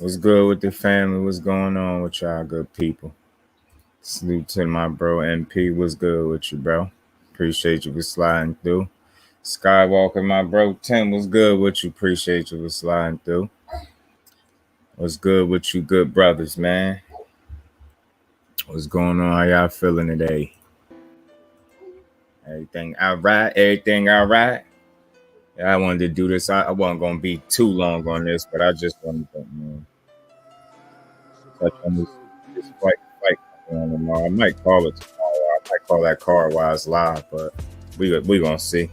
What's good with the family? What's going on with y'all good people? Salute to my bro MP. What's good with you, bro? Appreciate you for sliding through. Skywalker, my bro Tim. What's good with you? Appreciate you for sliding through. What's good with you good brothers, man? What's going on? How y'all feeling today? Everything all right? Everything all right? Yeah, I wanted to do this. I wasn't going to be too long on this, but I just wanted to touch on this fight on tomorrow. I might call it tomorrow. I might call that car while it's live, but we going to see.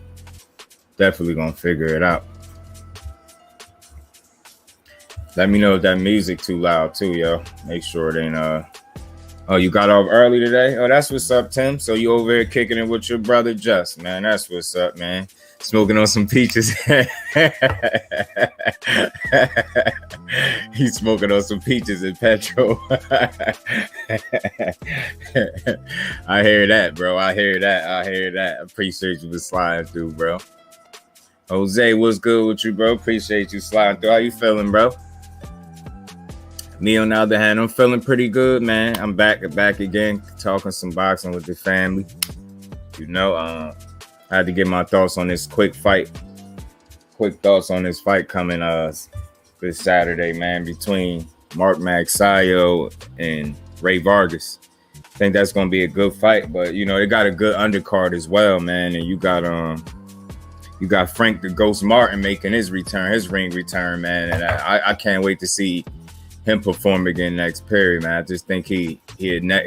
Definitely going to figure it out. Let me know if that music too loud too, yo. Make sure it ain't Oh, you got off early today? Oh, that's what's up, Tim. So you over here kicking it with your brother Just, man. That's what's up, man. Smoking on some peaches. He's smoking on some peaches and petrol. I hear that, bro. I hear that. Appreciate you for sliding through, bro. Jose, what's good with you, bro? Appreciate you sliding through. How you feeling, bro? Me, on the other hand, I'm feeling pretty good, man. I'm back again, talking some boxing with the family. You know, I had to get my thoughts on this quick fight. Quick thoughts on this fight coming this Saturday, man, between Magsayo and Rey Vargas. I think that's going to be a good fight, but, you know, they got a good undercard as well, man. And you got Frank the Ghost Martin making his ring return, man. And I can't wait to see him perform again next period, man. I just think he gonna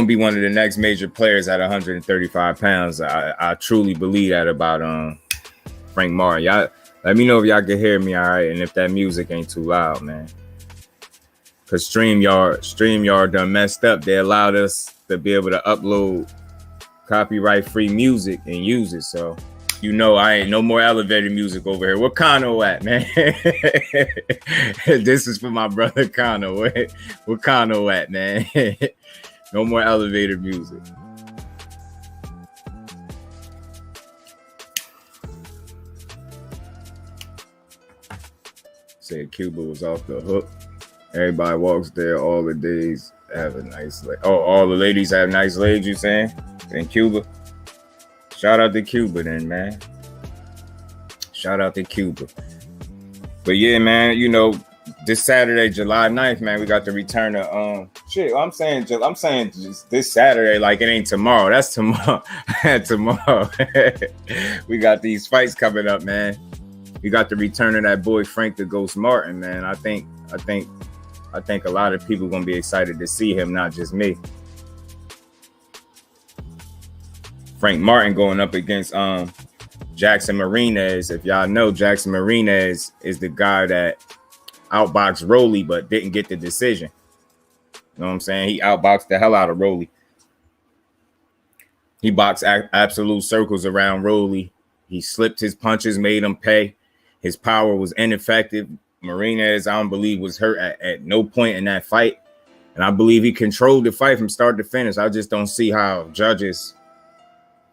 be one of the next major players at 135 pounds. I truly believe that about Frank Martin. Y'all, let me know if y'all can hear me, all right, and if that music ain't too loud, man. Cause StreamYard done messed up. They allowed us to be able to upload copyright-free music and use it, so. You know, I ain't no more elevator music over here. Where Kano at, man? This is for my brother Kano. Where Kano at, man? No more elevator music. Said Cuba was off the hook. Everybody walks there all the days. Have a nice leg. Oh, all the ladies have nice legs, you saying? In Cuba? Shout out to Cuba then, man. Shout out to Cuba. But yeah, man, you know, this Saturday, July 9th, man, we got the return of I'm saying just this Saturday, like it ain't tomorrow. That's tomorrow. Tomorrow. We got these fights coming up, man. We got the return of that boy Frank the Ghost Martin, man. I think a lot of people gonna be excited to see him, not just me. Frank Martin going up against Jackson Marinez. If y'all know, Jackson Marinez is the guy that outboxed Rolly but didn't get the decision. You know what I'm saying? He outboxed the hell out of Rolly. He boxed absolute circles around Rolly. He slipped his punches, made him pay. His power was ineffective. Marinez, I don't believe, was hurt at no point in that fight. And I believe he controlled the fight from start to finish. I just don't see how judges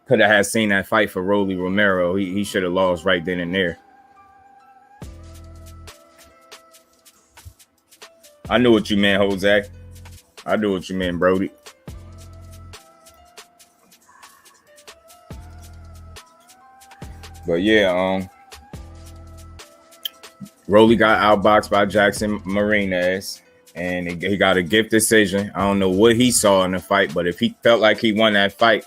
could have seen that fight for Rolly Romero. He should have lost right then and there. I knew what you meant, Jose. I knew what you meant, Brody. But yeah, Rolly got outboxed by Jackson Marinez, and he got a gift decision. I don't know what he saw in the fight, but if he felt like he won that fight,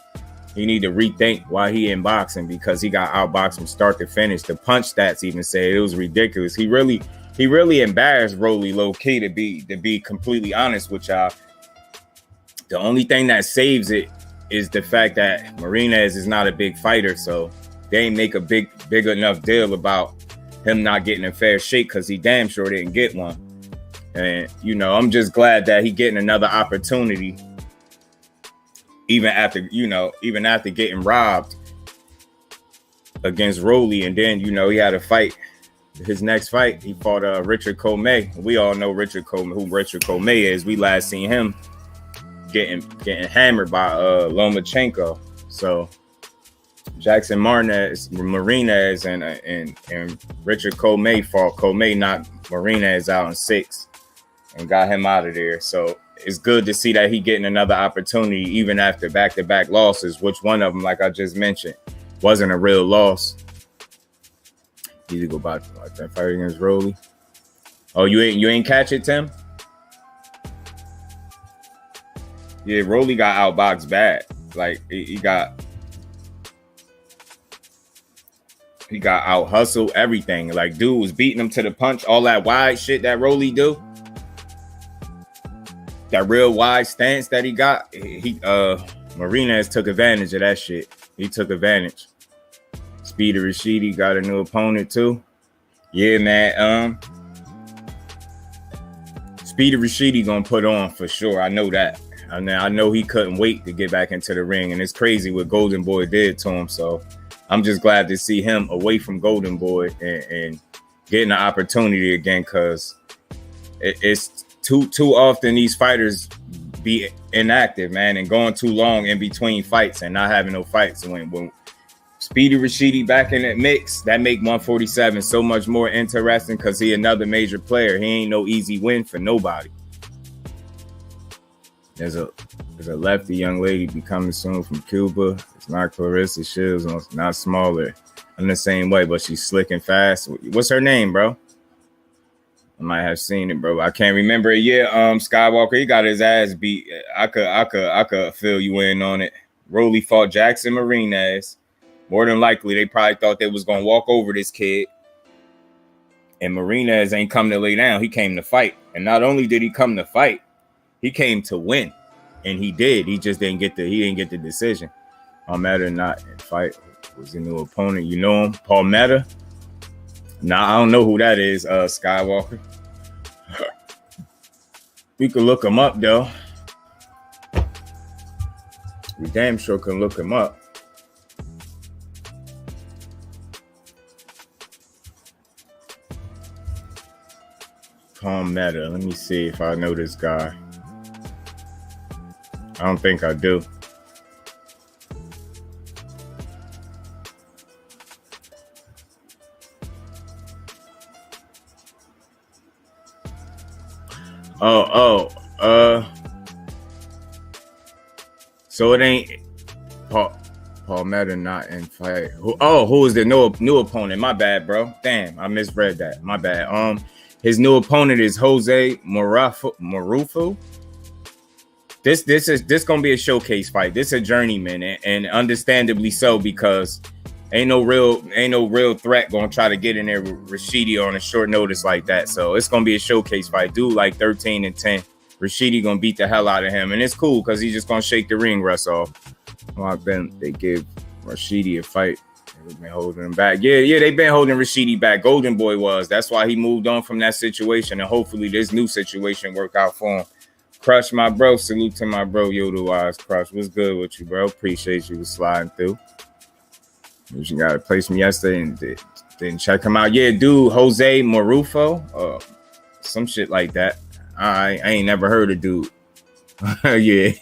he need to rethink why he in boxing, because he got outboxed from start to finish. The punch stats even said it was ridiculous. He really embarrassed Rolly low key, to be completely honest with y'all. The only thing that saves it is the fact that Marinez is not a big fighter, so they ain't make a big enough deal about him not getting a fair shake, because he damn sure didn't get one. And I'm just glad that he getting another opportunity, even after getting robbed against Rolly. And then he had a fight. His next fight, he fought Richard Comey. We all know who Richard Comey is. We last seen him getting hammered by Lomachenko. So Jackson Marinez and Richard Comey fought. Comey knocked Marinez out in 6 and got him out of there. So it's good to see that he getting another opportunity even after back-to-back losses, which one of them, like I just mentioned, wasn't a real loss. You go back to like that fight against Rolly. Oh, you ain't catch it, Tim? Yeah, Rolly got outboxed bad. Like he got out hustled, everything. Like dude was beating him to the punch. All that wide shit that Rolly do. That real wide stance that he got. Marinez took advantage of that shit. He took advantage. Speedy Rashidi got a new opponent too. Yeah, man. Speedy Rashidi gonna put on for sure. I know that. I know he couldn't wait to get back into the ring, and it's crazy what Golden Boy did to him. So I'm just glad to see him away from Golden Boy and getting the opportunity again, because it's too often these fighters be inactive, man, and going too long in between fights and not having no fights. So when Speedy Rashidi back in that mix, that make 147 so much more interesting, because he another major player. He ain't no easy win for nobody. There's a lefty young lady be coming soon from Cuba. It's not Clarissa Shields, not smaller. In the same way, but she's slick and fast. What's her name, bro? I might have seen it, bro. I can't remember it. Yeah, Skywalker, he got his ass beat. I could fill you in on it. Rolly fought Jackson Marinez. More than likely, they probably thought they was gonna walk over this kid. And Marinez ain't come to lay down. He came to fight. And not only did he come to fight, he came to win. And he did. He just didn't get the decision. Palmetta not in fight. Was a new opponent. You know him? Palmetta? Nah, I don't know who that is, Skywalker. We could look him up, though. We damn sure can look him up. Palmetta. Let me see if I know this guy. I don't think I do. So it ain't Palmetta not in fight. Who is the new opponent? My bad, bro. Damn, I misread that. My bad. His new opponent is Jose Marufo. This gonna be a showcase fight. This a journeyman, and understandably so, because ain't no real threat gonna try to get in there with Rashidi on a short notice like that. So it's gonna be a showcase fight. Dude, like 13-10. Rashidi gonna beat the hell out of him, and it's cool because he's just gonna shake the ring rust off. Well, they give Rashidi a fight. They've been holding him back. Yeah, they've been holding Rashidi back. Golden Boy was. That's why he moved on from that situation, and hopefully this new situation work out for him. Crush, my bro. Salute to my bro, Yoda Wise. Crush, what's good with you, bro? Appreciate you sliding through. You got to place me yesterday and didn't check him out. Yeah, dude, Jose Marufo. Some shit like that. I ain't never heard of dude. Yeah,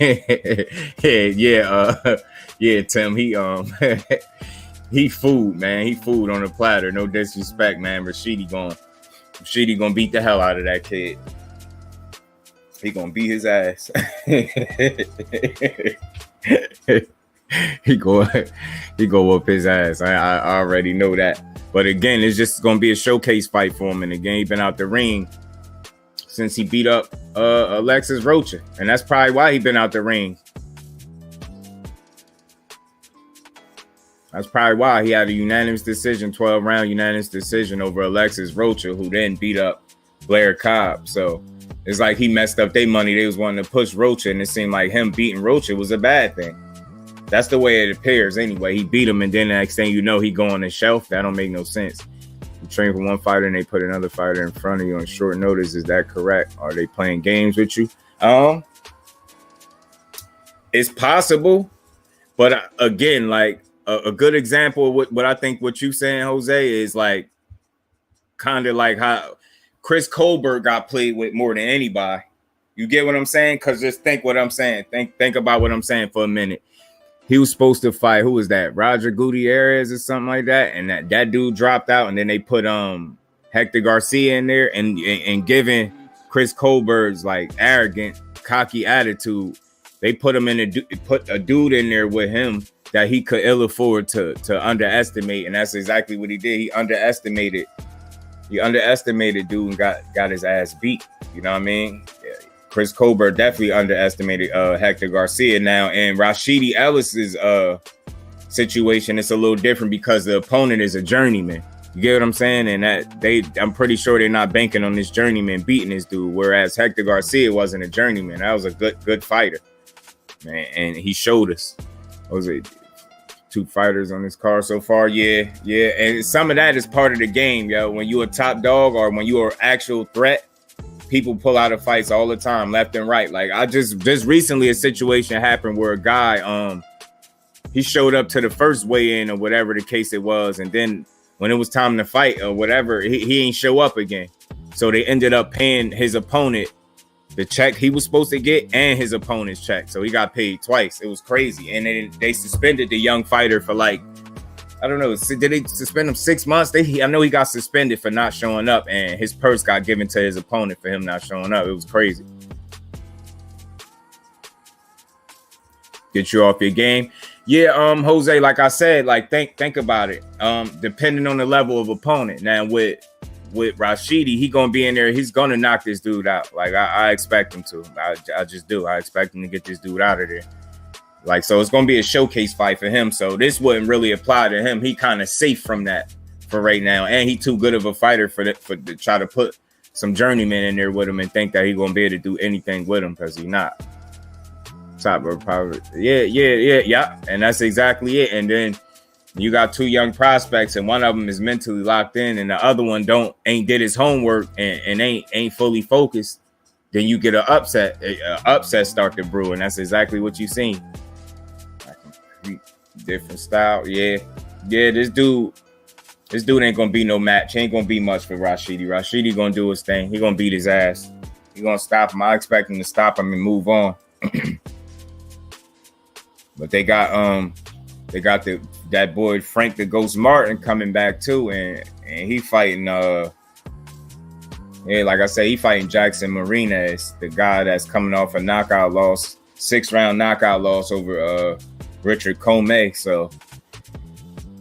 Tim. He food, man. He food on a platter. No disrespect, man. Rashidi gonna beat the hell out of that kid. He gonna beat his ass. he go whoop his ass. I already know that. But again, it's just gonna be a showcase fight for him. And again, he been out the ring since he beat up Alexis Rocha, and that's probably why he been out the ring. That's probably why he had a unanimous decision, 12-round unanimous decision over Alexis Rocha, who then beat up Blair Cobb. So it's like he messed up their money. They was wanting to push Rocha, and it seemed like him beating Rocha was a bad thing. That's the way it appears anyway. He beat him, and then the next thing you know, he go on the shelf. That don't make no sense. You train for one fighter, and they put another fighter in front of you on short notice. Is that correct? Are they playing games with you? It's possible, but again, like a good example of what I think what you saying, Jose, is like kind of like how Chris Colbert got played with more than anybody. You get what I'm saying? Because just think what I'm saying. Think about what I'm saying for a minute. He was supposed to fight, who was that? Roger Gutierrez or something like that. And that dude dropped out, and then they put Hector Garcia in there, and given Chris Colbert's like arrogant, cocky attitude, they put him put a dude in there with him that he could ill afford to underestimate, and that's exactly what he did. He underestimated dude and got his ass beat. You know what I mean? Yeah. Chris Colbert definitely underestimated Hector Garcia. Now, in Rashidi Ellis's situation, it's a little different because the opponent is a journeyman. You get what I'm saying? And I'm pretty sure they're not banking on this journeyman beating this dude. Whereas Hector Garcia wasn't a journeyman. That was a good fighter, man, and he showed us. What was it? 2 fighters on this card so far. Yeah. And some of that is part of the game, yo. When you a top dog or when you are actual threat, people pull out of fights all the time, left and right. Like I just recently a situation happened where a guy, he showed up to the first weigh-in or whatever the case it was, and then when it was time to fight or whatever, he ain't show up again. So they ended up paying his opponent the check he was supposed to get and his opponent's check. So he got paid twice. It was crazy. And then they suspended the young fighter for like, I don't know, did they suspend him 6 months? I know he got suspended for not showing up, and his purse got given to his opponent for him not showing up. It was crazy. Get you off your game. Yeah, Jose, like I said, like think about it. Depending on the level of opponent. Now with Rashidi, he gonna be in there. He's gonna knock this dude out. Like I expect him to. I just do. I expect him to get this dude out of there. Like, so it's gonna be a showcase fight for him. So this wouldn't really apply to him. He kind of safe from that for right now, and he too good of a fighter for to try to put some journeyman in there with him and think that he gonna be able to do anything with him, because he's not. Top of power. Yeah. And that's exactly it. And then you got 2 young prospects, and one of them is mentally locked in, and the other one ain't did his homework and ain't fully focused. Then you get an upset start to brew, and that's exactly what you seen. Different style, yeah. This dude ain't gonna be no match. He ain't gonna be much for Rashidi. Rashidi gonna do his thing. He gonna beat his ass. He gonna stop him. I expect him to stop him and move on. But they got that boy Frank the Ghost Martin coming back too, and he fighting like I said, he fighting Jackson Marinez, the guy that's coming off a knockout loss, 6-round knockout loss over Richard Comey. So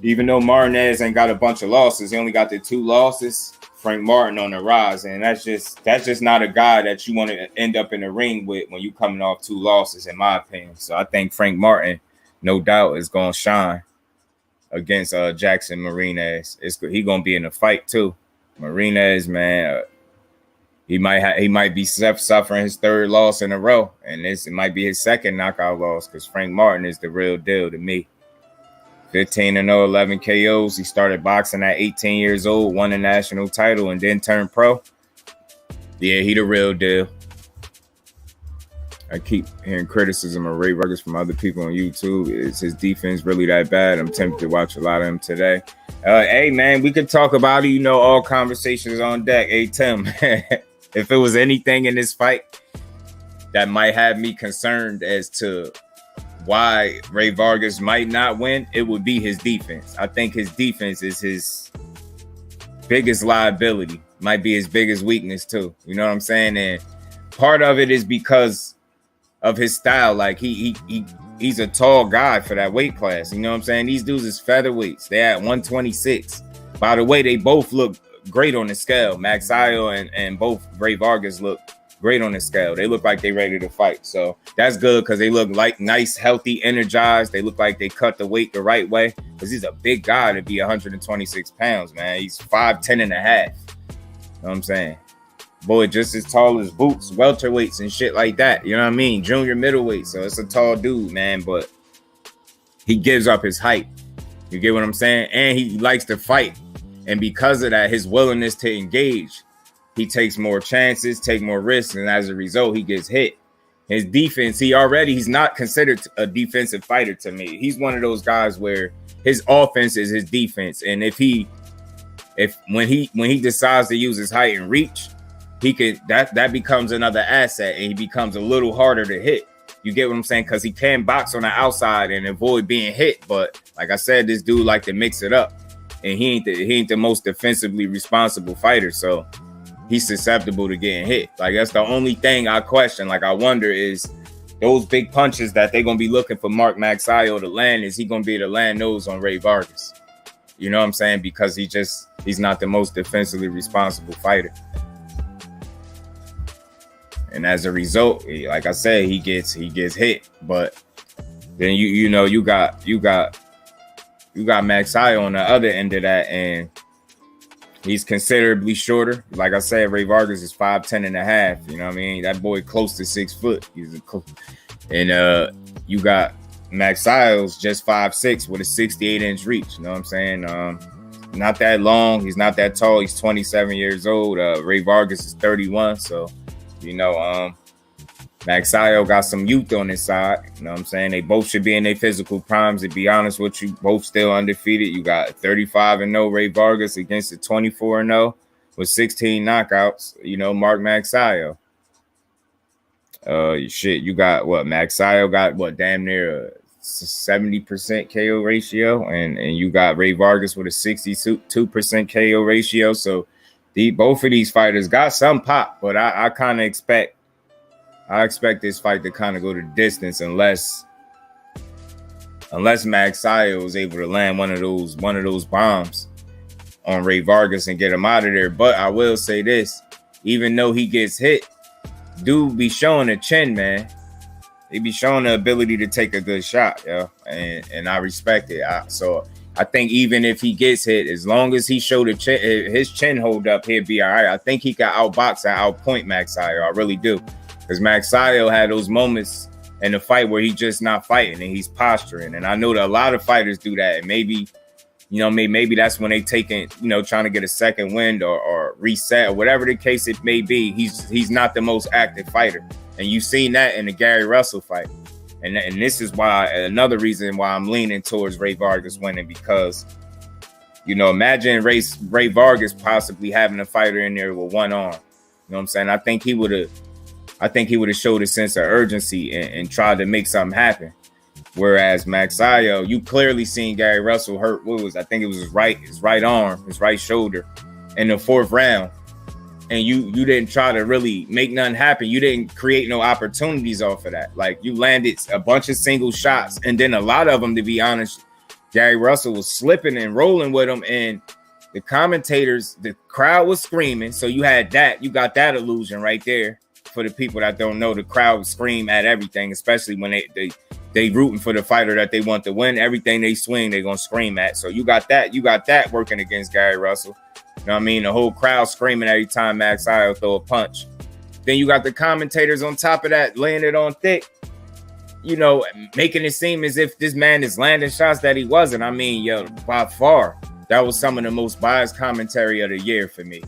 even though Marinez ain't got a bunch of losses, he only got the 2 losses. Frank Martin on the rise, and that's just not a guy that you want to end up in the ring with when you coming off 2 losses, in my opinion. So I think Frank Martin, no doubt, is gonna shine against Jackson Marinez. He gonna be in the fight too. Marinez, man, he might be suffering his 3rd loss in a row, and it might be his 2nd knockout loss, because Frank Martin is the real deal to me. 15-0, 11 KOs. He started boxing at 18 years old, won a national title, and then turned pro. Yeah, he the real deal. I keep hearing criticism of Rey Vargas from other people on YouTube. Is his defense really that bad? I'm tempted to watch a lot of him today. Hey, man, we could talk about it. You know, all conversations on deck. Hey, Tim, if it was anything in this fight that might have me concerned as to why Rey Vargas might not win, it would be his defense. I think his defense is his biggest liability, might be his biggest weakness too. You know what I'm saying? And part of it is because of his style. Like he's a tall guy for that weight class. You know what I'm saying? These dudes is featherweights. They're at 126. By the way, they both look great on the scale. Magsayo and both Rey Vargas look great on the scale. They look like they ready to fight. So that's good because they look like nice, healthy, energized. They look like they cut the weight the right way because he's a big guy to be 126 pounds, man. He's 5'10" and a half. You know what I'm saying? Boy, just as tall as Boots, welterweights and shit like that. You know what I mean? Junior middleweight. So it's a tall dude, man. But he gives up his height. You get what I'm saying? And he likes to fight. And because of that, his willingness to engage, he takes more chances, take more risks. And as a result, he gets hit. His defense, he's not considered a defensive fighter to me. He's one of those guys where his offense is his defense. And when he decides to use his height and reach, he could that becomes another asset, and he becomes a little harder to hit. You get what I'm saying? Because he can box on the outside and avoid being hit. But like I said, this dude like to mix it up, and he ain't the most defensively responsible fighter. So he's susceptible to getting hit. Like that's the only thing I question. Like I wonder is those big punches that they're gonna be looking for Mark Magsayo to land. Is he gonna be able to land those on Rey Vargas? You know what I'm saying? Because he's not the most defensively responsible fighter. And as a result, like I said, he gets hit. But then you got Magsayo on the other end of that, and he's considerably shorter. Like I said, Rey Vargas is 5'10" and a half. You know what I mean? That boy close to 6 foot. And you got Magsayo's just 5'6" with a 68-inch reach. You know what I'm saying? Not that long. He's not that tall. He's 27 years old. Rey Vargas is 31. So Magsayo got some youth on his side. You know what I'm saying? They both should be in their physical primes. To be honest with you, both still undefeated. You got 35-0 Rey Vargas against the 24-0 with 16 knockouts. You know, Mark Magsayo. You got what? Magsayo got what? Damn near a 70% KO ratio, and you got Rey Vargas with a 62% KO ratio. So both of these fighters got some pop, but I kind of expect this fight to kind of go the distance unless Magsayo is able to land one of those bombs on Rey Vargas and get him out of there. But I will say this, even though he gets hit, dude be showing a chin, man. He be showing the ability to take a good shot, yo, and I respect it. So I think even if he gets hit, as long as he showed his chin hold up, he'll be all right. I think he can outbox and outpoint Magsayo. I really do. Because Magsayo had those moments in the fight where he's just not fighting and he's posturing. And I know that a lot of fighters do that. And maybe that's when they taking, trying to get a second wind or reset or whatever the case it may be. He's not the most active fighter. And you've seen that in the Gary Russell fight. And this is another reason why I'm leaning towards Rey Vargas winning, because, imagine Rey Vargas possibly having a fighter in there with one arm. You know what I'm saying? I think he would have showed a sense of urgency and tried to make something happen. Whereas Magsayo, you clearly seen Gary Russell hurt. I think it was his right arm, his right shoulder in the 4th round. And you didn't try to really make nothing happen. You didn't create no opportunities off of that. Like, you landed a bunch of single shots, and then a lot of them, to be honest, Gary Russell was slipping and rolling with them, and the commentators, the crowd was screaming. So you had that. You got that illusion right there. For the people that don't know, the crowd would scream at everything, especially when they rooting for the fighter that they want to win. Everything they swing, they're going to scream at. So you got that working against Gary Russell. You know what I mean? The whole crowd screaming every time Magsayo throw a punch. Then you got the commentators on top of that, laying it on thick, making it seem as if this man is landing shots that he wasn't. I mean, by far, that was some of the most biased commentary of the year for me.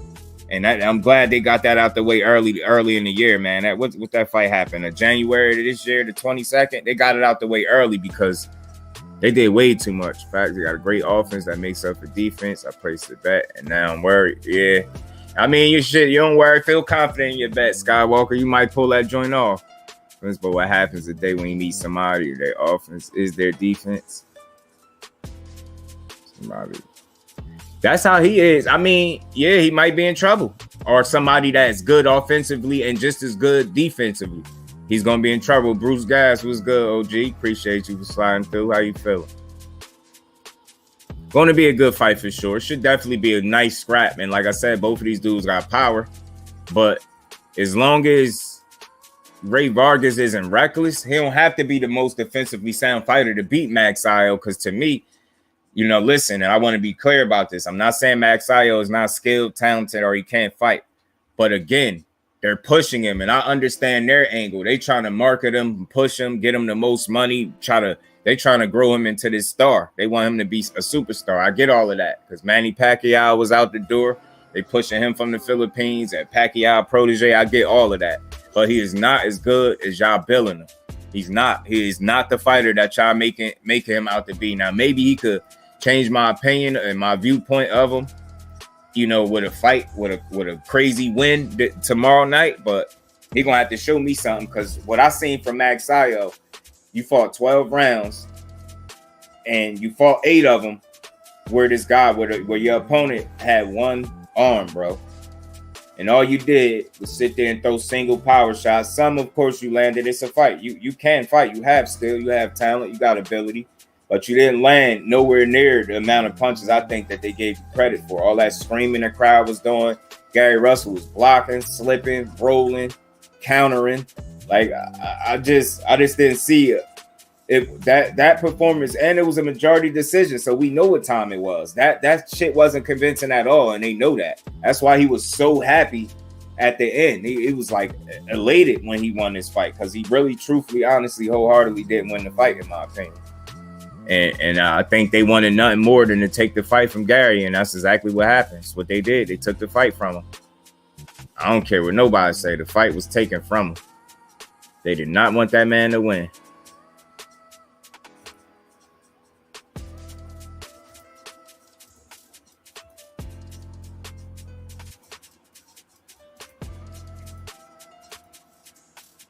And I'm glad they got that out the way early in the year, man. What that fight happened in January of this year, the 22nd, they got it out the way early because they did way too much. In fact, they got a great offense that makes up for defense. I placed the bet, and now I'm worried. Yeah. I mean, you don't worry. Feel confident in your bet, Skywalker. You might pull that joint off. But what happens today when you meet somebody, their offense is their defense? Somebody. That's how he is. I mean, yeah, he might be in trouble. or somebody that's good offensively and just as good defensively, he's going to be in trouble. Bruce Gas was good, OG. Appreciate you for sliding through. How you feeling? Going to be a good fight for sure. It should definitely be a nice scrap. And like I said, both of these dudes got power. But as long as Rey Vargas isn't reckless, he don't have to be the most defensively sound fighter to beat Magsayo. Because to me, you know, listen, and I want to be clear about this. I'm not saying Magsayo is not skilled, talented, or he can't fight. But again, they're pushing him, and I understand their angle. They trying to market him, push him, get him the most money, they trying to grow him into this star. They want him to be a superstar. I get all of that because Manny Pacquiao was out the door. They pushing him from the Philippines and Pacquiao protege. I get all of that, but he is not as good as y'all billing him. He's not. He is not the fighter that y'all making him out to be. Now maybe he could change my opinion and my viewpoint of him, you know, with a fight with a crazy win tomorrow night. But he gonna have to show me something because what I seen from Magsayo, you fought 12 rounds and you fought 8 of them where this guy, where your opponent had one arm, bro. And all you did was sit there and throw single power shots. Some, of course, you landed. It's a fight. You can fight. You have talent. You got ability. But you didn't land nowhere near the amount of punches I think that they gave you credit for. All that screaming the crowd was doing. Gary Russell was blocking, slipping, rolling, countering. Like I just didn't see that performance, and it was a majority decision. So we know what time it was. That shit wasn't convincing at all, and they know that. That's why he was so happy at the end. He was like elated when he won this fight because he really, truthfully, honestly, wholeheartedly didn't win the fight, in my opinion. And I think they wanted nothing more than to take the fight from Gary, and that's exactly what happened. It's what they did. They took the fight from him. I don't care what nobody say. The fight was taken from him. They did not want that man to win.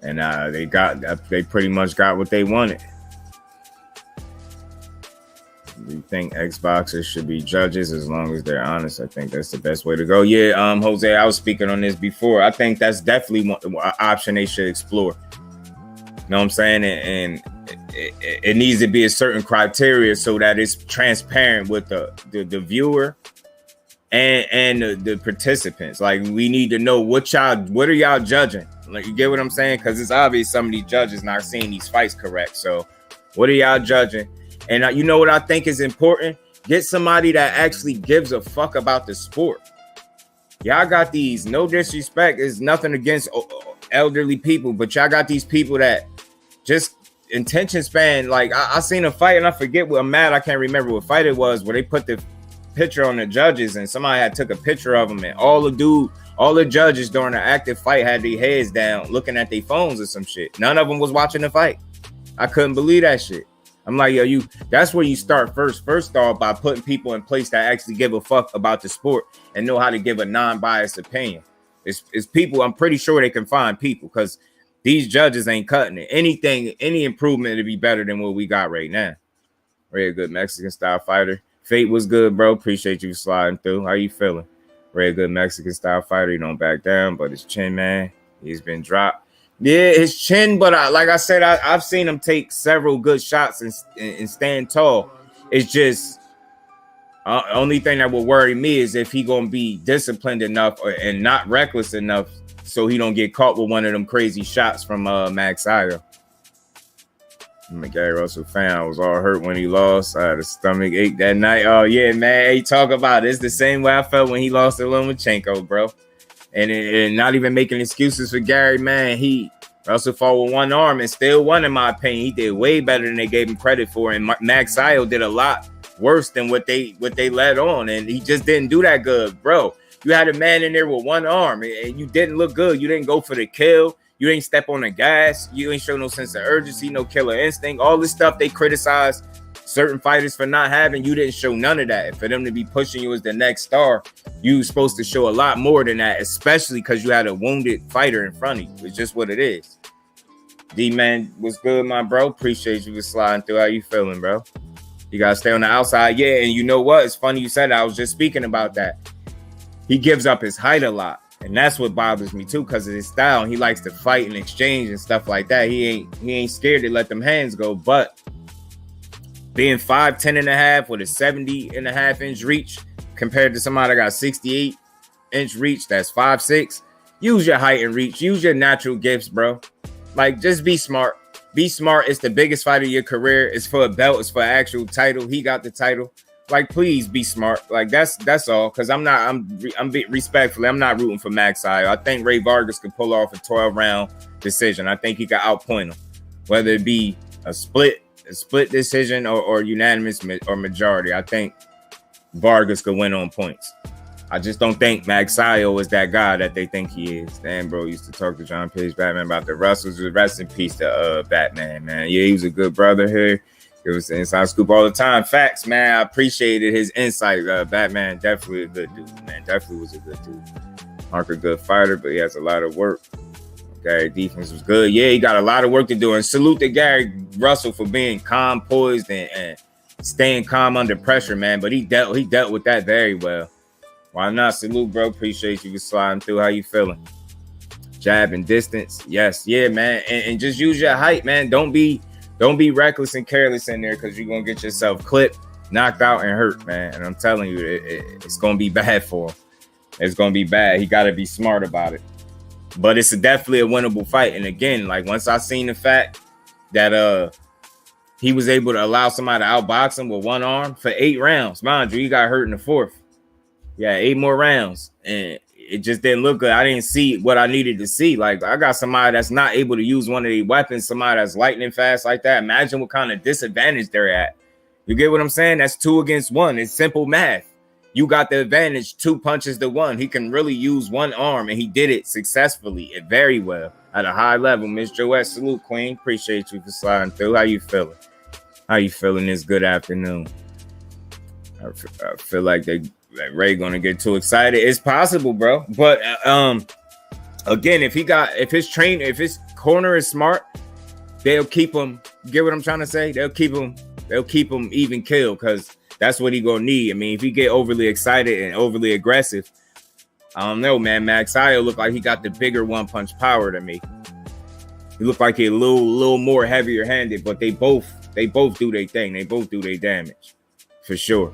And they pretty much got what they wanted. Do you think Xboxers should be judges as long as they're honest? I think that's the best way to go. Yeah, Jose, I was speaking on this before. I think that's definitely an option they should explore. You know what I'm saying? And it needs to be a certain criteria so that it's transparent with the viewer and the participants. Like, we need to know what are y'all judging? Like, you get what I'm saying? Because it's obvious some of these judges not seeing these fights correct. So what are y'all judging? And you know what I think is important? Get somebody that actually gives a fuck about the sport. Y'all got these, no disrespect, is nothing against elderly people, but y'all got these people that just attention span. Like, I seen a fight, and I forget what, I'm mad I can't remember what fight it was, where they put the picture on the judges, and somebody had took a picture of them, and all the judges during the active fight had their heads down looking at their phones or some shit. None of them was watching the fight. I couldn't believe that shit. I'm like, yo, that's where you start first off, by putting people in place that actually give a fuck about the sport and know how to give a non-biased opinion. It's people, I'm pretty sure they can find people, because these judges ain't cutting it. Any improvement to be better than what we got right now. Very good Mexican style fighter. Fate was good, bro. Appreciate you sliding through. How you feeling? Very good Mexican style fighter. He don't back down, but his chin, man, he's been dropped. Yeah, his chin, but like I said, I've seen him take several good shots and stand tall. It's just only thing that will worry me is if he gonna be disciplined enough and not reckless enough so he don't get caught with one of them crazy shots from Magsayo. I'm a Gary Russell fan. I was all hurt when he lost. I had a stomach ache that night. Oh yeah, man. He talk about it. It's the same way I felt when he lost to Lomachenko, bro. And not even making excuses for Gary, man. He Russell fought with one arm and still won, in my opinion. He did way better than they gave him credit for. And Magsayo did a lot worse than what they let on. And he just didn't do that good, bro. You had a man in there with one arm and you didn't look good. You didn't go for the kill. You ain't step on the gas. You ain't show no sense of urgency, no killer instinct. All this stuff they criticize certain fighters for not having, you didn't show none of that. For them to be pushing you as the next star, you supposed to show a lot more than that, especially because you had a wounded fighter in front of you. It's just what it is. D-Man, what's good, my bro? Appreciate you for sliding through. How you feeling, bro? You got to stay on the outside. Yeah, and you know what? It's funny you said that. I was just speaking about that. He gives up his height a lot. And that's what bothers me too, because of his style. He likes to fight and exchange and stuff like that. He ain't scared to let them hands go. But being 5'10 and a half with a 70 and a half inch reach compared to somebody that got 68 inch reach, that's 5'6", use your height and reach. Use your natural gifts, bro. Like, just be smart. Be smart. It's the biggest fight of your career. It's for a belt. It's for an actual title. He got the title. Like, please be smart. Like, that's all. Because I'm respectfully, I'm not rooting for Magsayo. I think Rey Vargas could pull off a 12-round decision. I think he could outpoint him, whether it be a split decision or unanimous or majority. I think Vargas could win on points. I just don't think Magsayo is that guy that they think he is. Dan, bro, used to talk to John Page Batman about the Russells. Rest in peace to Batman, man. Yeah, he was a good brother here. It was the inside scoop all the time. Facts, man. I appreciated his insight. Batman, definitely a good dude, man. Definitely was a good dude. Mark a good fighter, but he has a lot of work. Gary defense was good. Yeah, he got a lot of work to do. And salute to Gary Russell for being calm, poised, and staying calm under pressure, man. But he dealt with that very well. Why not? Salute, bro. Appreciate you for sliding through. How you feeling? Jab and distance. Yes. Yeah, man. And just use your height, man. Don't be reckless and careless in there, because you're going to get yourself clipped, knocked out, and hurt, man. And I'm telling you, it's going to be bad for him. It's going to be bad. He got to be smart about it. But it's definitely a winnable fight. And again, like, once I seen the fact that he was able to allow somebody to outbox him with one arm for 8 rounds. Mind you, he got hurt in the 4th. Yeah, 8 more rounds. And it just didn't look good. I didn't see what I needed to see. Like, I got somebody that's not able to use one of these weapons, somebody that's lightning fast like that. Imagine what kind of disadvantage they're at. You get what I'm saying? That's 2 against 1. It's simple math. You got the advantage, 2 punches to 1. He can really use one arm, and he did it successfully, very well, at a high level. Miss Joette, salute, Queen. Appreciate you for sliding through. How you feeling? How you feeling this good afternoon? I feel like Ray gonna get too excited. It's possible, bro. But again, if his corner is smart, they'll keep him. Get what I'm trying to say? They'll keep him even killed, because that's what he gonna need. I mean, if he get overly excited and overly aggressive, I don't know, man. Magsayo look like he got the bigger one-punch power to me. He look like he a little more heavier handed, but they both do their thing. They both do their damage for sure.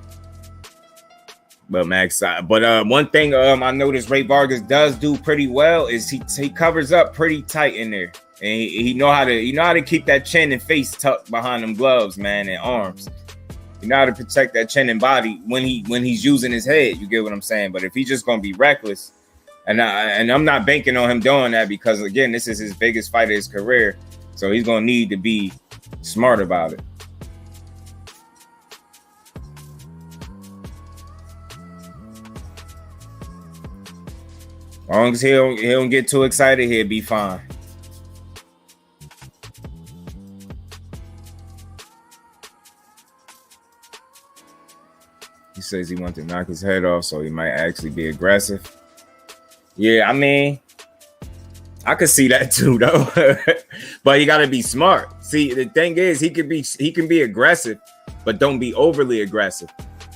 But one thing I noticed Rey Vargas does do pretty well is he covers up pretty tight in there, and he know how to keep that chin and face tucked behind them gloves, man, and arms. You know how to protect that chin and body when he's using his head. You get what I'm saying? But if he's just gonna be reckless, and I'm not banking on him doing that, because again, this is his biggest fight of his career, so he's gonna need to be smart about it. As long as he don't get too excited, he'll be fine. He says he wants to knock his head off, so he might actually be aggressive. Yeah, I mean, I could see that too, though. But you got to be smart. See, the thing is, he can be aggressive, but don't be overly aggressive.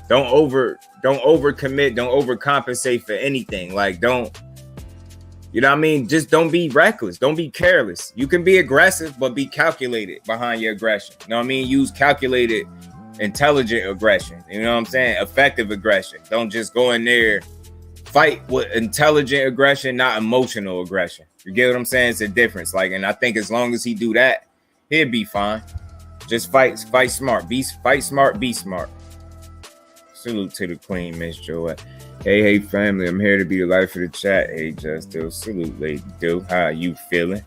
Don't overcommit. Don't overcompensate for anything. Like, you know what I mean? Just don't be reckless. Don't be careless. You can be aggressive, but be calculated behind your aggression. You know what I mean? Use calculated, intelligent aggression. You know what I'm saying? Effective aggression. Don't just go in there. Fight with intelligent aggression, not emotional aggression. You get what I'm saying? It's a difference. Like, and I think as long as he do that, he'll be fine. Just fight smart. Fight smart, be smart. Salute to the Queen, Miss Joette. Hey, family, I'm here to be the life of the chat. Hey, just do. Salute, Lady Do. How you feeling?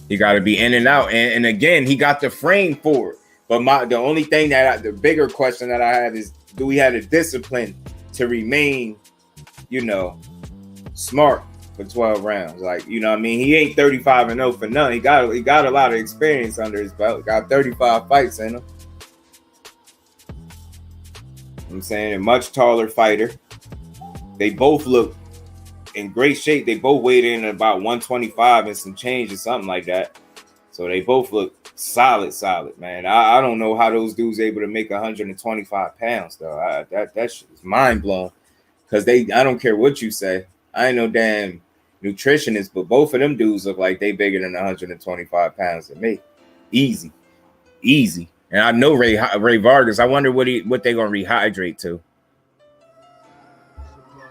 He got to be in and out. And again, he got the frame for it. But the only thing the bigger question that I have is, do we have the discipline to remain, smart for 12 rounds? Like, you know what I mean? He ain't 35-0 for none. He got a lot of experience under his belt. Got 35 fights in him. I'm saying a much taller fighter. They both look in great shape. They both weighed in at about 125 and some change or something like that. So they both look solid, man. I don't know how those dudes able to make 125 pounds though. That shit is mind blowing. Because I don't care what you say. I ain't no damn nutritionist, but both of them dudes look like they bigger than 125 pounds to me. Easy. And I know Rey Vargas. I wonder what they gonna rehydrate to.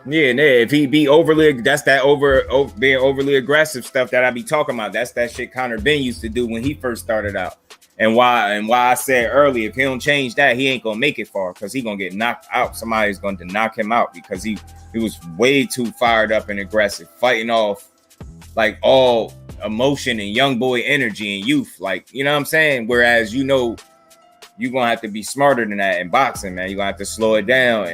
Yeah, if he be that's that being overly aggressive stuff that I be talking about. That's that shit Conor Ben used to do when he first started out. And why I said earlier, if he don't change that, he ain't gonna make it far because he gonna get knocked out. Somebody's going to knock him out because he was way too fired up and aggressive, fighting off like all emotion and young boy energy and youth. Like, you know what I'm saying? Whereas, you know, you're gonna have to be smarter than that in boxing, man. You're gonna have to slow it down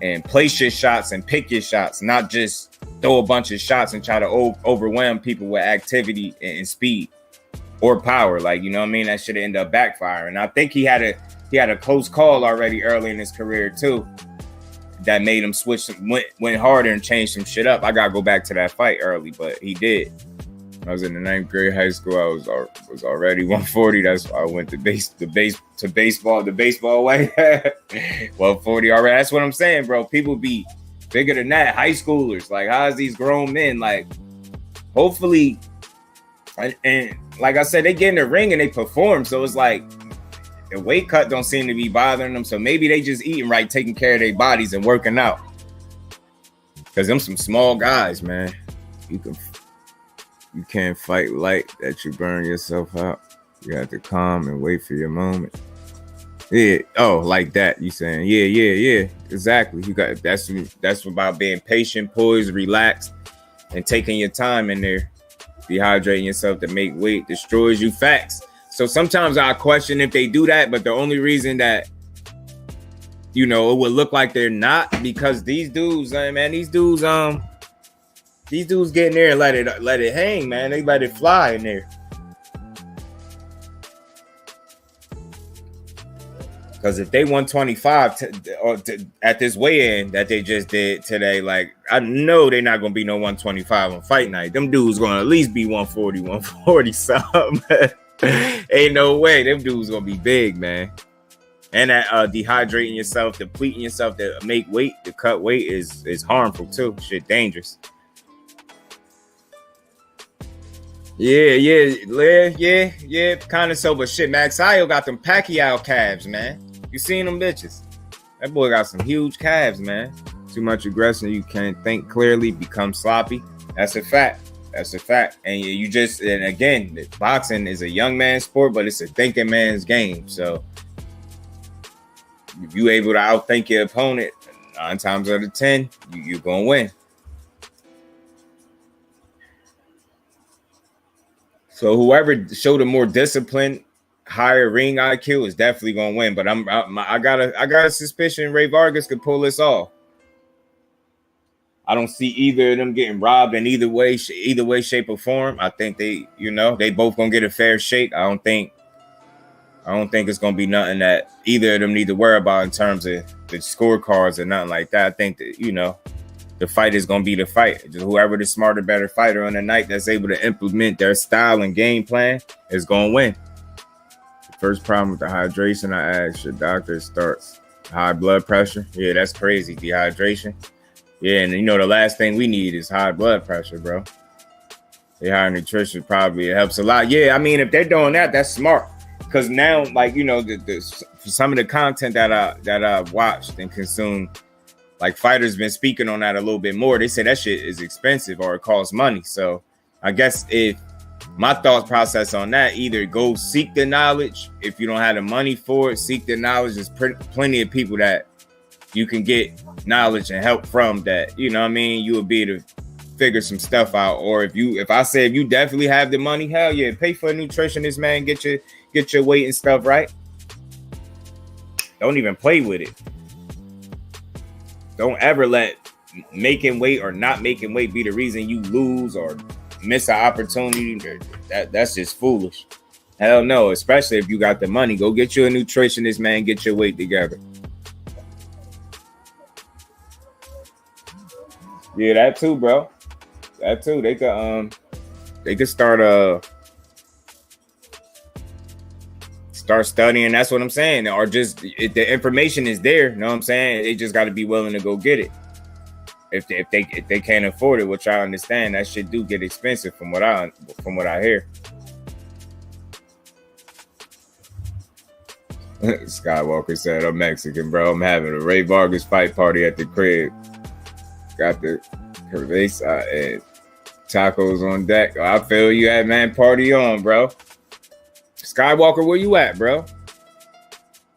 and place your shots and pick your shots, not just throw a bunch of shots and try to overwhelm people with activity and speed or power. Like, you know what I mean? That should end up backfiring. I think he had a close call already early in his career too, that made him went harder and changed some shit up. I gotta go back to that fight early, but he did. I was in the 9th grade high school. I was already 140. That's why I went to baseball the baseball way. 140 already. That's what I'm saying, bro. People be bigger than that. High schoolers. Like, how's these grown men? Like, hopefully, and like I said, they get in the ring and they perform. So it's like the weight cut don't seem to be bothering them. So maybe they just eating right, taking care of their bodies and working out. Because them some small guys, man. You can't fight light that you burn yourself out. You have to calm and wait for your moment. Yeah. Oh, like that. You saying, yeah. Exactly. You got that's about being patient, poised, relaxed, and taking your time in there. Dehydrating yourself to make weight destroys you. Facts. So sometimes I question if they do that, but the only reason that, you know, it would look like they're not, because these dudes, man, these dudes get in there and let it hang, man. They let it fly in there. Because if they 125 at this weigh-in that they just did today, like, I know they're not going to be no 125 on fight night. Them dudes going to at least be 140 something. Ain't no way. Them dudes going to be big, man. And that dehydrating yourself, depleting yourself to make weight, to cut weight is harmful too. Shit dangerous. Yeah, kind of so, but shit, Magsayo got them Pacquiao calves, man. You seen them bitches? That boy got some huge calves, man. Too much aggression, you can't think clearly, become sloppy. That's a fact. And again, boxing is a young man's sport, but it's a thinking man's game. So if you able to outthink your opponent 9 times out of 10, you're gonna win. So whoever showed a more discipline, higher ring IQ is definitely gonna win. But I got a suspicion Rey Vargas could pull this off. I don't see either of them getting robbed in either way, shape, or form. I think they both gonna get a fair shake. I don't think it's gonna be nothing that either of them need to worry about in terms of the scorecards or nothing like that. I think that, the fight is going to be the fight. Just whoever the smarter, better fighter on the night that's able to implement their style and game plan is going to win. The first problem with the hydration, I asked your doctor, starts high blood pressure. Yeah, that's crazy. Dehydration. Yeah, and the last thing we need is high blood pressure, bro. The higher nutrition probably helps a lot. Yeah, I mean, if they're doing that, that's smart. Because now, like, some of the content that I've watched and consumed, like, fighters been speaking on that a little bit more. They say that shit is expensive or it costs money. So I guess if my thought process on that, either go seek the knowledge. If you don't have the money for it, seek the knowledge. There's plenty of people that you can get knowledge and help from that, you will be able to figure some stuff out. Or if you definitely have the money, hell yeah, pay for a nutritionist, man. Get your weight and stuff right. Don't even play with it. Don't ever let making weight or not making weight be the reason you lose or miss an opportunity. That's just foolish. Hell no, especially if you got the money. Go get you a nutritionist, man. Get your weight together. Yeah, that too, bro. That too. They could start studying. That's what I'm saying. Or just the information is there. You know what I'm saying? They just got to be willing to go get it. if they can't afford it, which I understand, that shit do get expensive from what I hear. Skywalker said, I'm Mexican, bro. I'm having a Rey Vargas fight party at the crib. Got the cerveza and tacos on deck. I feel you at, man. Party on, bro. Skywalker, where you at, bro? Let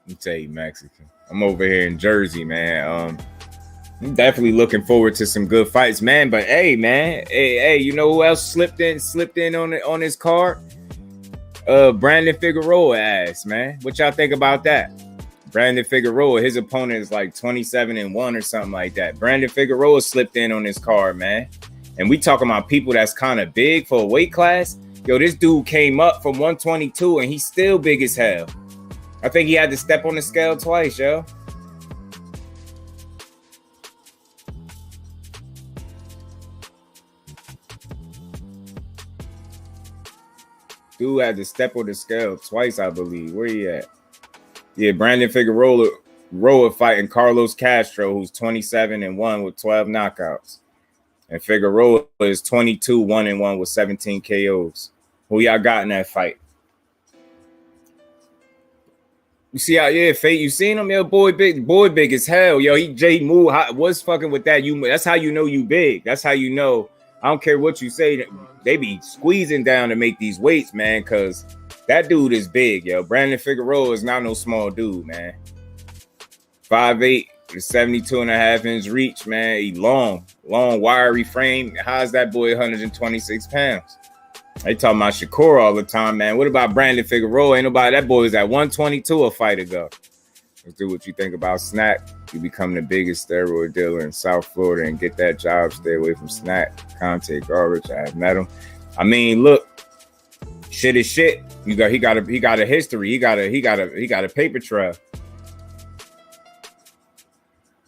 me tell you, Mexican. I'm over here in Jersey, man. I'm definitely looking forward to some good fights, man. But hey, man, hey, you know who else slipped in on his card? Brandon Figueroa ass, man. What y'all think about that? Brandon Figueroa, his opponent is like 27-1 or something like that. Brandon Figueroa slipped in on his card, man. And we talking about people that's kind of big for a weight class. Yo, this dude came up from 122 and he's still big as hell. I think he had to step on the scale twice, yo. Dude had to step on the scale twice, I believe. Where he at? Yeah, Brandon Figueroa fighting Carlos Castro, who's 27-1 with 12 knockouts. And Figueroa is 22-1-1 with 17 KOs. Who y'all got in that fight? You see how, yeah, Fate, you seen him? Yo, boy big as hell. Yo, he moved. What's fucking with that? That's how you know you big. That's how you know. I don't care what you say. They be squeezing down to make these weights, man, because that dude is big, yo. Brandon Figueroa is not no small dude, man. 5'8", 72.5-inch reach, man. He long, wiry frame. How's that boy 126 pounds? They talking about Shakur all the time, man. What about Brandon Figueroa? Ain't nobody. That boy was at 122 a fight ago. Let's do what you think about Snack. You become the biggest steroid dealer in South Florida and get that job. Stay away from Snack. Conte garbage. I have met him. I mean, look, shit is shit. He got a history. He got a paper trail.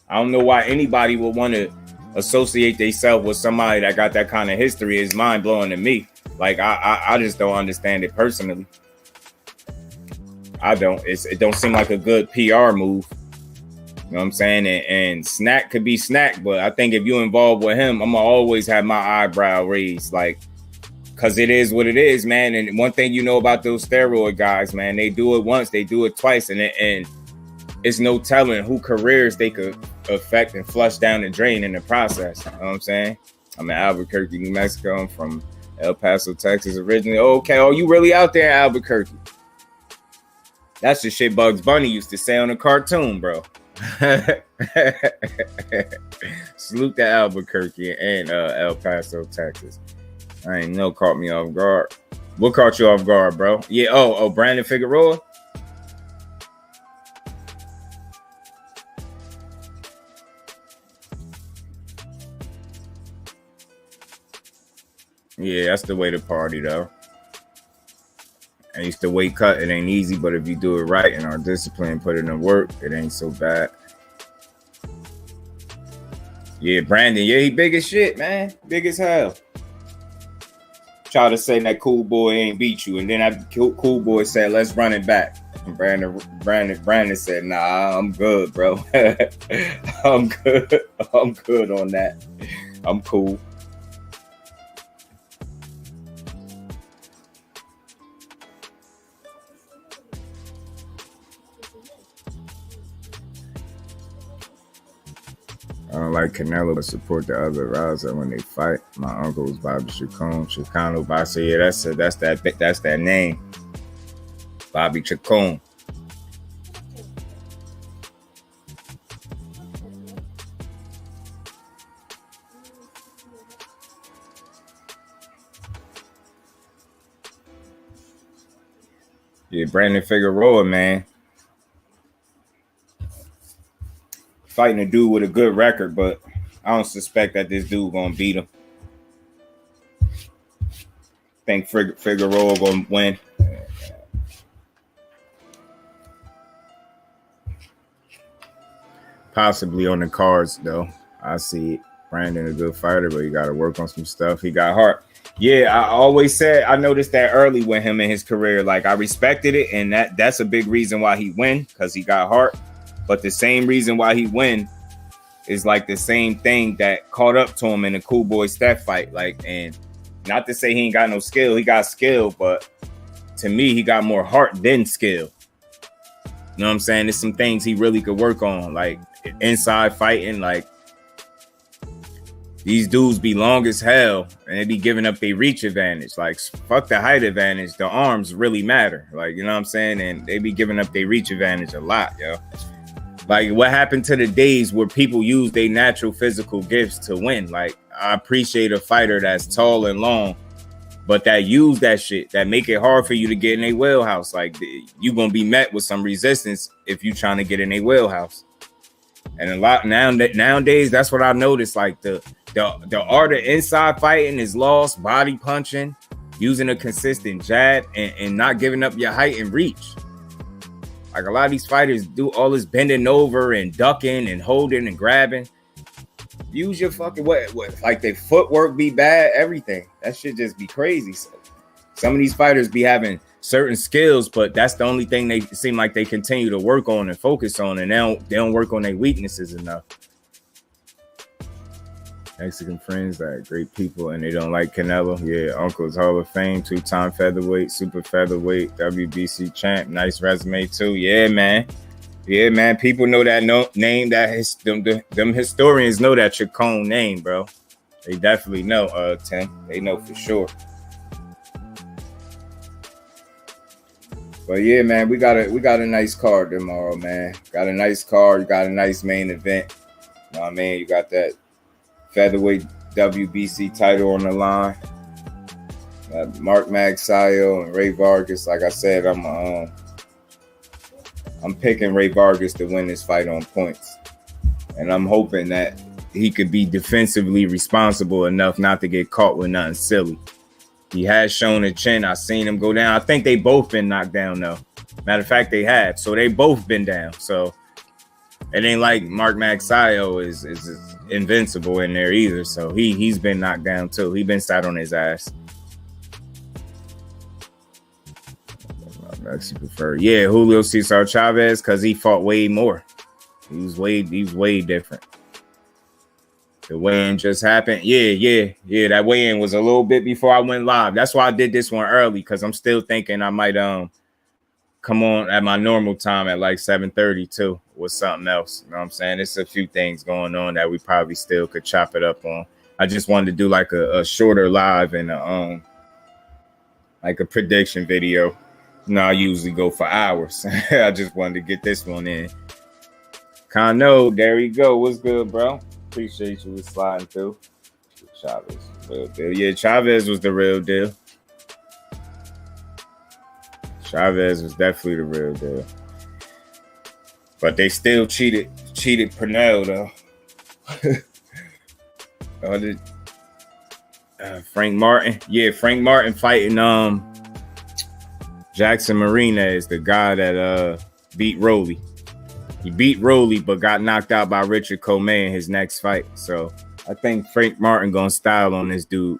I don't know why anybody would want to associate themselves with somebody that got that kind of history. It's mind blowing to me. Like I just don't understand it personally. I don't. It don't seem like a good PR move. You know what I'm saying? And Snack could be Snack, but I think if you involved with him, I'm gonna always have my eyebrow raised, like, cause it is what it is, man. And one thing you know about those steroid guys, man, they do it once, they do it twice, and it's no telling who careers they could affect and flush down the drain in the process. You know what I'm saying? I'm in Albuquerque, New Mexico. I'm from El Paso, Texas originally. Okay, oh, you really out there in Albuquerque? That's the shit Bugs Bunny used to say on a cartoon, bro. Salute to Albuquerque and El Paso, Texas. I ain't know caught me off guard. What caught you off guard, bro? Yeah, oh, Brandon Figueroa? Yeah, that's the way to party, though. I used to weight cut. It ain't easy, but if you do it right and are disciplined, put in the work, it ain't so bad. Yeah, Brandon. Yeah, he big as shit, man. Big as hell. Try to say that cool boy ain't beat you, and then that cool boy said, "Let's run it back." And Brandon said, "Nah, I'm good, bro. I'm good. I'm good on that. I'm cool." I don't like Canelo, but support the other rouser when they fight. My uncle was Bobby Chacon. Bobby, yeah, that's that name. Bobby Chacon. Yeah, Brandon Figueroa, man. Fighting a dude with a good record, but I don't suspect that this dude gonna beat him. Think Figueroa gonna win. Possibly on the cards, though. I see it. Brandon a good fighter, but he got to work on some stuff. He got heart. Yeah, I always said, I noticed that early with him in his career. Like, I respected it, and that's a big reason why he win, because he got heart. But the same reason why he win is like the same thing that caught up to him in the Cool Boy Steph fight. Like, and not to say he ain't got no skill, he got skill, but to me, he got more heart than skill. You know what I'm saying? There's some things he really could work on, like inside fighting. Like, these dudes be long as hell and they be giving up their reach advantage. Like, fuck the height advantage. The arms really matter. Like, you know what I'm saying? And they be giving up their reach advantage a lot, yo. Like, what happened to the days where people use their natural physical gifts to win? Like, I appreciate a fighter that's tall and long, but that use that shit, that make it hard for you to get in a wheelhouse. Like, you gonna be met with some resistance if you trying to get in a wheelhouse. And a lot nowadays, that's what I noticed. Like, the art of inside fighting is lost. Body punching, using a consistent jab, and not giving up your height and reach. Like, a lot of these fighters do all this bending over and ducking and holding and grabbing. Use your fucking what like their footwork be bad, everything. That shit just be crazy. So some of these fighters be having certain skills, but that's the only thing they seem like they continue to work on and focus on, and they don't work on their weaknesses enough. Mexican friends that are great people and they don't like Canelo. Yeah, Uncle's Hall of Fame, 2-time featherweight, super featherweight, WBC champ. Nice resume too. Yeah, man. Yeah, man. People know that name. Them historians know that Chacon name, bro. They definitely know. Tim. They know for sure. But yeah, man, we got a nice card tomorrow, man. Got a nice card. You got a nice main event. You know what I mean? You got that featherweight WBC title on the line. Mark Magsayo and Rey Vargas. Like I said, I'm picking Rey Vargas to win this fight on points, and I'm hoping that he could be defensively responsible enough not to get caught with nothing silly. He has shown a chin. I've seen him go down. I think they both been knocked down though. Matter of fact, they have. So they both been down. So it ain't like Mark Magsayo is invincible in there either. So he's been knocked down too. He been sat on his ass. Actually prefer, yeah, Julio Cesar Chavez, because he fought way more. He was way different. The weigh-in just happened. Yeah. That weigh-in was a little bit before I went live. That's why I did this one early, because I'm still thinking I might come on at my normal time at like 7:30 too with something else. You know what I'm saying? There's a few things going on that we probably still could chop it up on. I just wanted to do like a shorter live and like a prediction video. No, I usually go for hours. I just wanted to get this one in. Kano, there you go. What's good, bro? Appreciate you with sliding through. Chavez, real deal. Yeah, Chavez was the real deal. Chavez was definitely the real deal. But they still cheated Pernell, though. Frank Martin. Yeah, Frank Martin fighting Jackson Martinez, the guy that beat Rolly. He beat Rolly, but got knocked out by Richard Coleman in his next fight. So I think Frank Martin gonna style on this dude.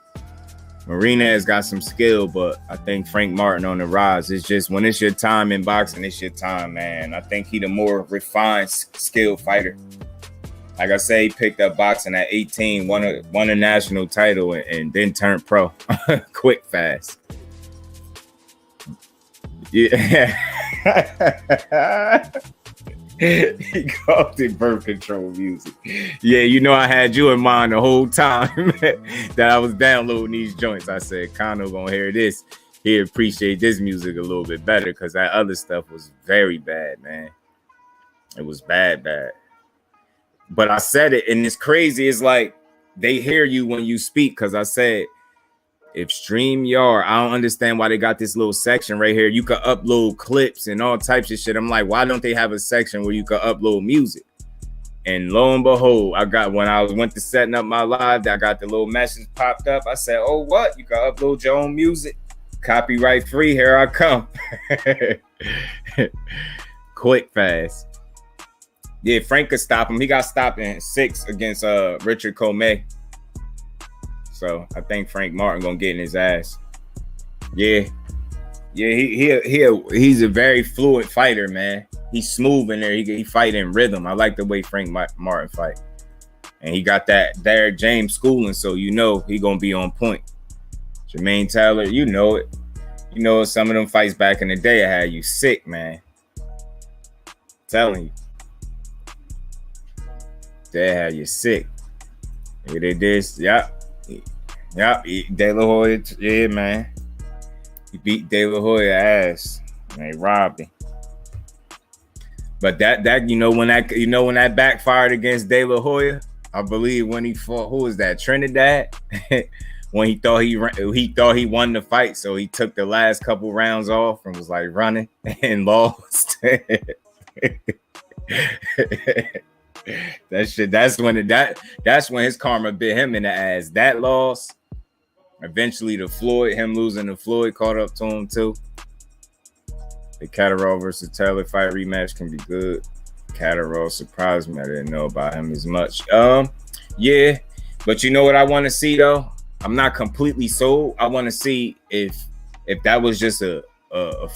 Martinez got some skill, but I think Frank Martin on the rise. It's just when it's your time in boxing, it's your time, man. I think he the more refined, skilled fighter. Like I say, he picked up boxing at 18, won a national title, and then turned pro. Quick, fast. Yeah. He called it birth control music. Yeah, you know I had you in mind the whole time that I was downloading these joints. I said, Kano gonna hear this. He appreciate this music a little bit better, because that other stuff was very bad, man. It was bad. But I said it, and it's crazy. It's like they hear you when you speak, because I said, if StreamYard, I don't understand why they got this little section right here. You could upload clips and all types of shit. I'm like, why don't they have a section where you could upload music? And lo and behold, when I went to setting up my live, I got the little message popped up. I said, oh, what? You can upload your own music. Copyright free. Here I come. Quick, fast. Yeah, Frank could stop him. He got stopped in 6 against Richard Coleman. So I think Frank Martin gonna get in his ass. Yeah. He's a very fluid fighter, man. He's smooth in there. He fight in rhythm. I like the way Frank Martin fight. And he got that Derrick James schooling, so you know he gonna be on point. Jermaine Taylor, you know it. You know some of them fights back in the day had you sick, man. Telling you. They had you sick. Look at this. Yep. De La Hoya, yeah, man. He beat De La Hoya ass. They robbed him. But that you know when that backfired against De La Hoya, I believe when he fought, who was that? Trinidad. When he thought he won the fight, so he took the last couple rounds off and was like running and lost. That shit. That's when his karma bit him in the ass. That loss. Eventually, him losing to Floyd caught up to him too. The Catterall versus Taylor fight rematch can be good. Catterall surprised me. I didn't know about him as much. Yeah, but you know what I want to see though? I'm not completely sold. I want to see if that was just a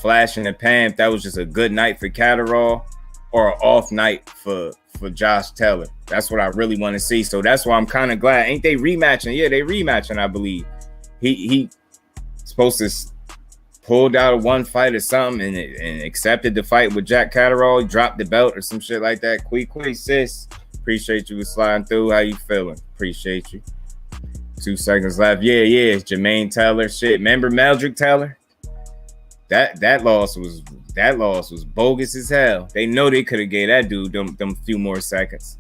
flash in the pan, if that was just a good night for Catterall or an off night for Josh Taylor. That's what I really want to see. So that's why I'm kind of glad. Ain't they rematching? Yeah, they rematching, I believe. He supposed to pulled out one fight or something and accepted the fight with Jack Catterall. He dropped the belt or some shit like that. Quick, sis. Appreciate you for sliding through. How you feeling? Appreciate you. 2 seconds left. Yeah, it's Jermaine Taylor. Shit. Remember Meldrick Taylor? That loss was bogus as hell. They know they could have gave that dude them few more seconds.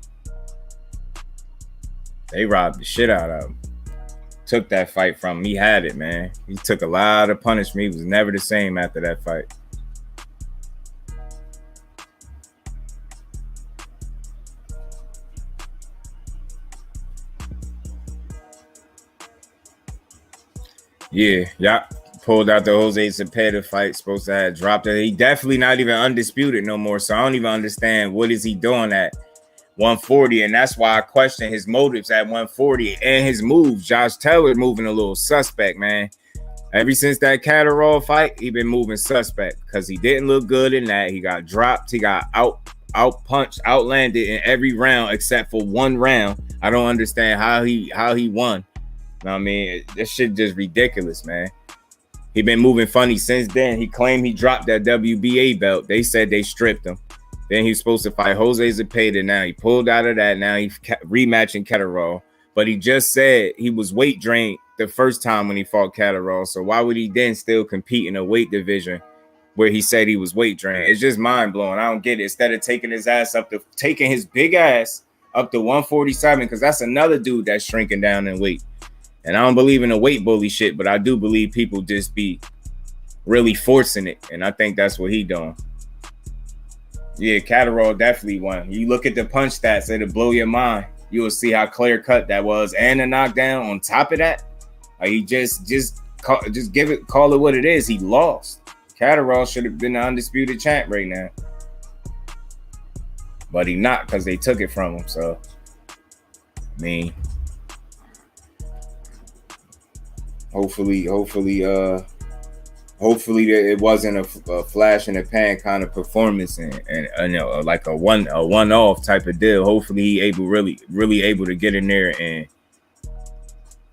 They robbed the shit out of him. Took that fight from him. He had it, man. He took a lot of punishment. He was never the same after that fight. Yeah. Pulled out the Jose Cepeda fight. Supposed to have dropped it. He definitely not even undisputed no more. So I don't even understand what is he doing at 140, and that's why I question his motives at 140 and his moves. Josh Taylor moving a little suspect, man. Ever since that Catterall fight, he been moving suspect because he didn't look good in that. He got dropped. He got out punched, outlanded in every round except for one round. I don't understand how he won. You know what I mean? This shit just ridiculous, man. He been moving funny since then. He claimed he dropped that WBA belt. They said they stripped him. Then he was supposed to fight Jose Cepeda. Now he pulled out of that. Now he's rematching Catterall. But he just said he was weight drained the first time when he fought Catterall. So why would he then still compete in a weight division where he said he was weight drained? It's just mind blowing. I don't get it. Instead of taking his big ass up to 147, because that's another dude that's shrinking down in weight. And I don't believe in the weight bully shit, but I do believe people just be really forcing it. And I think that's what he doing. Yeah, Catterall definitely won. You look at the punch stats, it'll blow your mind. You will see how clear cut that was, and a knockdown on top of that. He call it what it is. He lost. Catterall should have been the undisputed champ right now, but he not because they took it from him. So, I mean, hopefully it wasn't a flash in the pan kind of performance and you know, like a one-off type of deal. Hopefully he really able to get in there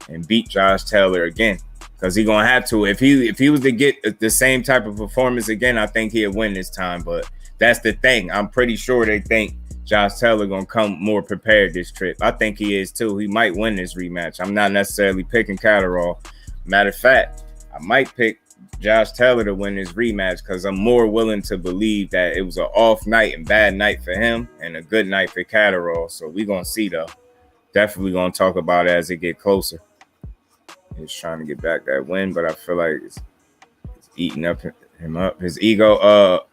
and beat Josh Taylor again, because he gonna have to. If he was to get the same type of performance again, I think he'll win this time. But that's the thing. I'm pretty sure they think Josh Taylor gonna come more prepared this trip. I think he is too. He might win this rematch. I'm not necessarily picking Catterall. Matter of fact, I might pick Josh Taylor to win this rematch because I'm more willing to believe that it was an off night and bad night for him and a good night for Catterall. So we're going to see, though. Definitely going to talk about it as it get closer. He's trying to get back that win, but I feel like it's eating him up. His ego.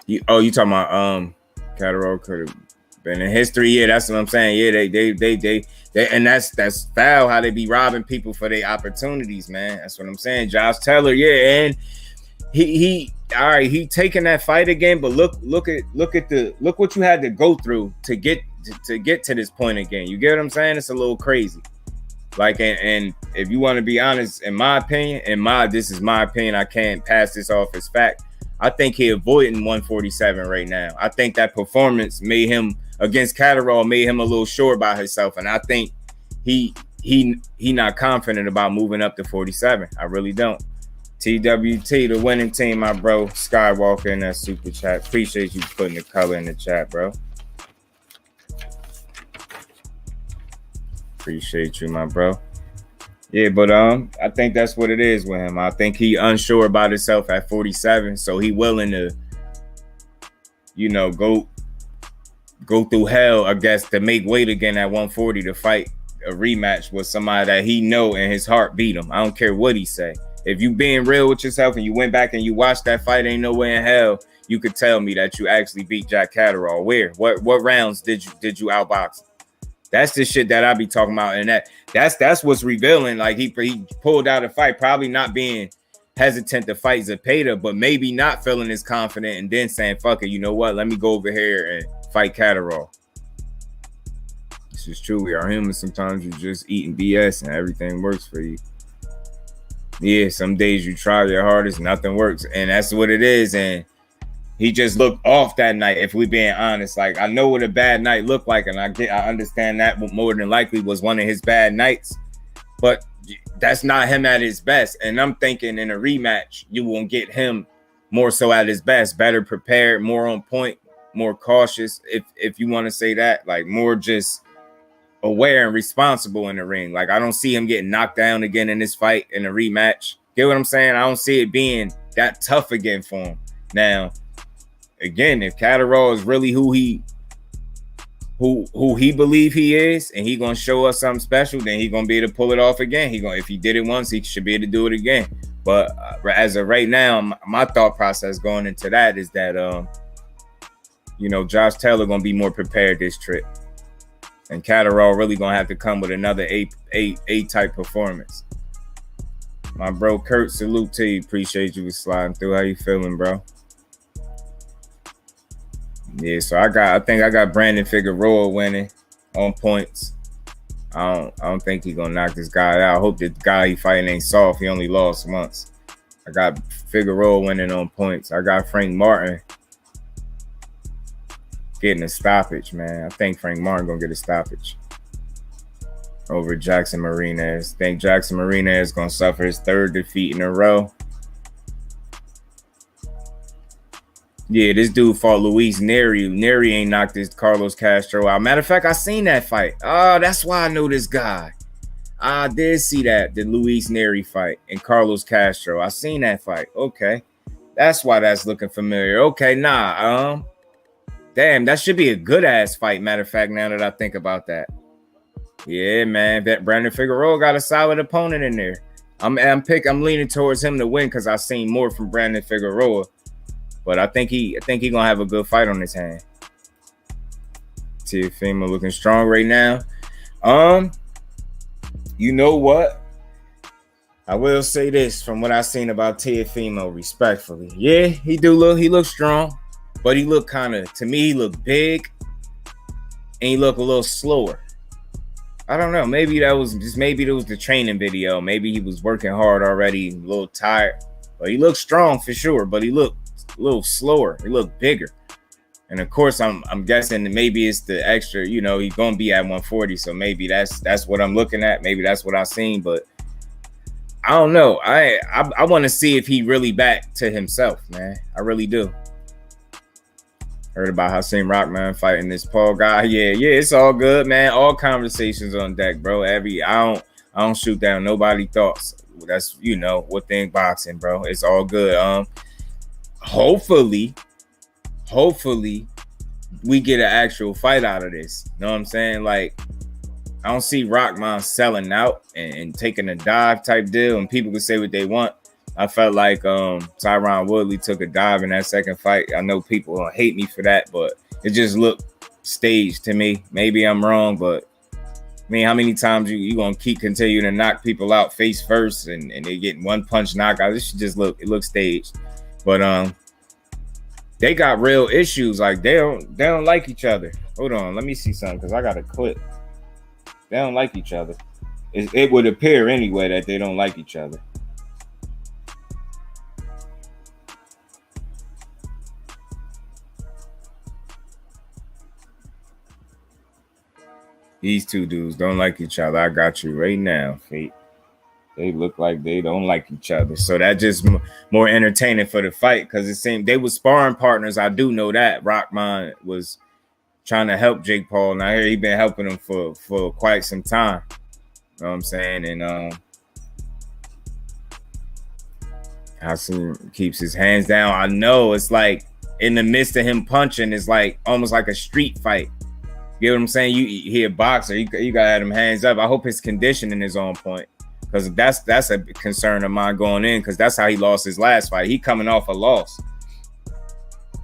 You talking about Catterall could have been in history? Yeah, that's what I'm saying. Yeah, they and that's foul how they be robbing people for their opportunities, man. That's what I'm saying. Josh Taylor, yeah, and he all right, he taking that fight again, but look what you had to go through to get to this point again. You get what I'm saying? It's a little crazy. Like, and if you want to be honest, in my opinion, this is my opinion, I can't pass this off as fact. I think he avoiding 147 right now. I think that performance made him against Catterall made him a little sure about himself, and I think he not confident about moving up to 47. I really don't. TWT, the winning team, my bro. Skywalker in that super chat. Appreciate you putting the color in the chat, bro. Appreciate you, my bro. Yeah, but I think that's what it is with him. I think he unsure about himself at 47, so he willing to, you know, go through hell, I guess, to make weight again at 140 to fight a rematch with somebody that he know in his heart beat him. I don't care what he say. If you being real with yourself and you went back and you watched that fight, ain't no way in hell you could tell me that you actually beat Jack Catterall. Where? What rounds did you outbox him? That's the shit that I be talking about, and that's what's revealing. Like he pulled out a fight, probably not being hesitant to fight Zepeda, but maybe not feeling as confident, and then saying, "Fuck it, you know what? Let me go over here and fight Catterall." This is true. We are humans. Sometimes you're just eating BS, and everything works for you. Yeah, some days you try your hardest, nothing works, and that's what it is. And he just looked off that night, if we being honest. Like, I know what a bad night looked like, and I understand that more than likely was one of his bad nights, but that's not him at his best. And I'm thinking in a rematch, you won't get him more so at his best, better prepared, more on point, more cautious, if you want to say that, like more just aware and responsible in the ring. Like, I don't see him getting knocked down again in this fight in a rematch. Get what I'm saying? I don't see it being that tough again for him. Now, again, if Catterall is really who he believe he is, and he gonna show us something special, then he gonna be able to pull it off again. If he did it once, he should be able to do it again. But as of right now, my thought process going into that is that you know, Josh Taylor gonna be more prepared this trip, and Catterall really gonna have to come with another A type performance. My bro Kurt, salute to you. Appreciate you for sliding through. How you feeling, bro? Yeah, so I think I got Brandon Figueroa winning on points. I don't think he's gonna knock this guy out. I hope the guy he fighting ain't soft. He only lost once. I got Figueroa winning on points. I got Frank Martin getting a stoppage, man. I think Frank Martin gonna get a stoppage over Jackson Marinez. I think Jackson Marinez is gonna suffer his third defeat in a row. Yeah, this dude fought Luis Neri. Neri ain't knocked this Carlos Castro out. Matter of fact, I seen that fight. Oh, that's why I know this guy. I did see that, the Luis Neri fight and Carlos Castro. I seen that fight. Okay. That's why that's looking familiar. Okay, damn, that should be a good-ass fight, matter of fact, now that I think about that. Yeah, man, that Brandon Figueroa got a solid opponent in there. I'm leaning towards him to win because I've seen more from Brandon Figueroa. But I think he gonna have a good fight on his hand. Teofimo looking strong right now. You know what? I will say this from what I've seen about Teofimo, respectfully. Yeah, he looks strong, but he looked to me, he looked big, and he looked a little slower. I don't know. Maybe it was the training video. Maybe he was working hard already, a little tired. But he looked strong for sure, but he looked a little slower. He looked bigger. And of course, I'm guessing that maybe it's the extra, you know, he's gonna be at 140, so maybe that's what I'm looking at. Maybe that's what I seen, but I don't know. I want to see if he really back to himself, man. I really do. Heard about Hasim Rockman fighting this Paul guy. Yeah, it's all good, man. All conversations on deck, bro. I don't shoot down nobody thoughts. That's, you know, within boxing, bro. It's all good. Hopefully we get an actual fight out of this. You know what I'm saying? Like, I don't see Rockman selling out and taking a dive type deal, and people can say what they want. I felt like Tyron Woodley took a dive in that second fight. I know people will hate me for that, but it just looked staged to me. Maybe I'm wrong, but I mean, how many times you gonna continue to knock people out face first and they get one punch knockout? This should just look staged. But they got real issues. Like they don't like each other. Hold on, let me see something because I got a clip. They don't like each other. It would appear anyway that they don't like each other. These two dudes don't like each other. I got you right now, Fate. They look like they don't like each other. So that just more entertaining for the fight because it seemed they were sparring partners. I do know that. Rockman was trying to help Jake Paul. And I hear he been helping him for quite some time. You know what I'm saying? And Hassan keeps his hands down. I know it's like in the midst of him punching, it's like almost like a street fight. You know what I'm saying? He a boxer. You gotta have him hands up. I hope his conditioning is on point. Because that's a concern of mine going in, because that's how he lost his last fight. He coming off a loss.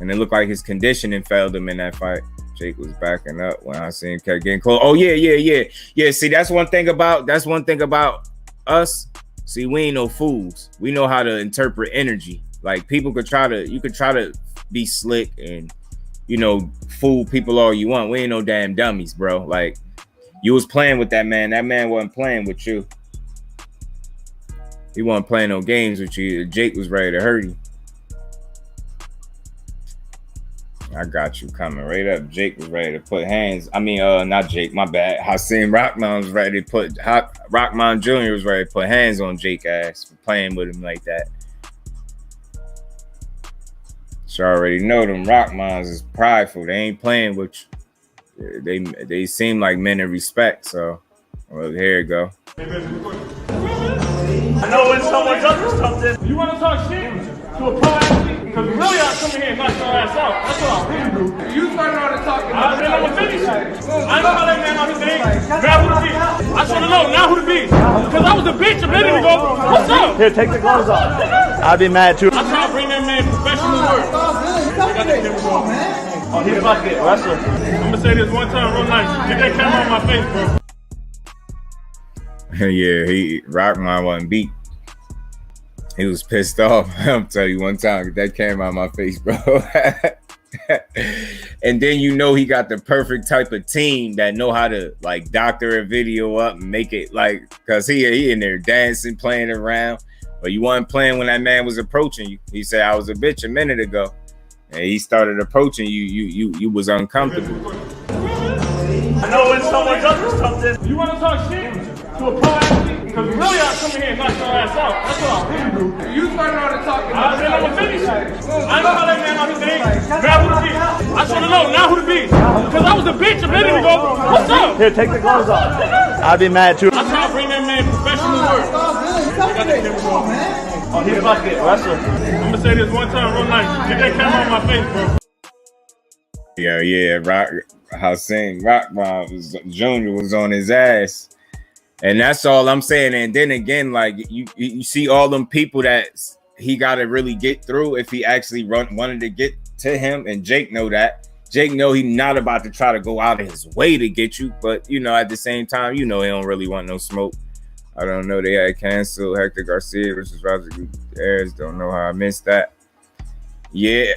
And it looked like his conditioning failed him in that fight. Jake was backing up when I seen him kept getting close. Oh, yeah. See, that's one thing about us. See, we ain't no fools. We know how to interpret energy. Like you could try to be slick and, fool people all you want. We ain't no damn dummies, bro. Like, you was playing with that man. That man wasn't playing with you. He wasn't playing no games with you. Jake was ready to hurt you. I got you coming right up. Jake was ready to put hands. I mean, not Jake, my bad. Hassan Rockman was ready to put Rockman Jr. was ready to put hands on Jake ass for playing with him like that. So I already know them Rockmans is prideful. They ain't playing with you. They seem like men of respect. So, well, here you go. I know when someone does something, you want to talk shit to a pro athlete? Because really I come in here and knock your ass out. That's what I really do. You started on the talking. I'm going to finish it. I know how that man on his name. Now who the beast? I just want to know now who the beast. Because I was a bitch a minute ago. What's up? Here, take the gloves off. I'd be mad too. I try to bring that man professional work. Oh, he's about to get wrestled. I'm going to say this one time real nice. Get that camera on my face, bro. Yeah, Rockman wasn't beat. He was pissed off. I'm telling you one time, that came out of my face, bro. And then he got the perfect type of team that know how to like doctor a video up and make it like, cause he in there dancing, playing around. But you weren't playing when that man was approaching you. He said, I was a bitch a minute ago. And he started approaching you. You was uncomfortable. I know when someone does something, you want to talk shit to a pro athlete? Because really I come in here and knock your ass out. That's what I really do. You started on the talking. I'm going to finish it. I know how that man on his name. Now who the beast? I just want to know now who the beast. Because I was a bitch a minute ago. What's up? Here, take the gloves off. I'd be mad too. I try to bring that man professional work. Oh, he's about to get wrestled. I'm going to say this one time real nice. Get that camera on my face, bro. Yeah. Hassan Rockman Jr. was on his ass. And that's all I'm saying. And then again, like you see all them people that he got to really get through if he actually wanted to get to him. And Jake know that. Jake know he's not about to try to go out of his way to get you. But, at the same time, he don't really want no smoke. I don't know. They had canceled Hector Garcia versus Roger Gutierrez. Don't know how I missed that. Yeah.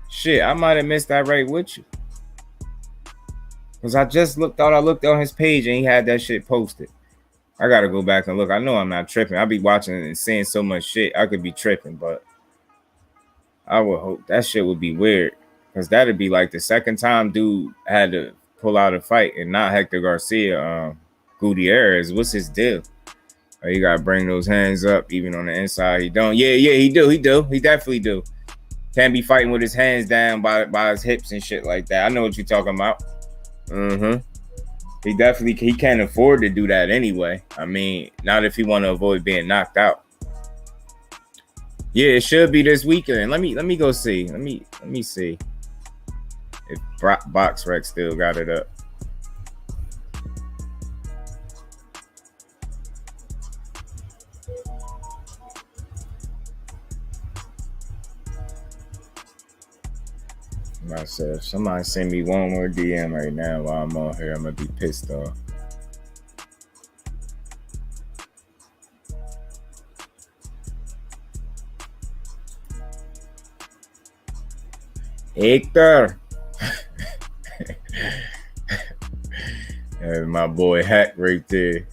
Shit, I might have missed that right with you. Because I looked on his page and he had that shit posted. I got to go back and look. I know I'm not tripping. I be watching and seeing so much shit. I could be tripping, but I would hope that shit would be weird. Because that'd be like the second time dude had to pull out a fight and not Hector Garcia. Gutierrez, what's his deal? You got to bring those hands up even on the inside. He don't. Yeah, he do. He definitely do. Can't be fighting with his hands down by his hips and shit like that. I know what you're talking about. He can't afford to do that anyway. I mean, not if he want to avoid being knocked out. Yeah, it should be this weekend. Let me go see. Let me see if BoxRec still got it up. Myself. Somebody send me one more DM right now while I'm on here. I'm gonna be pissed off. Hector. That's my boy Hack right there.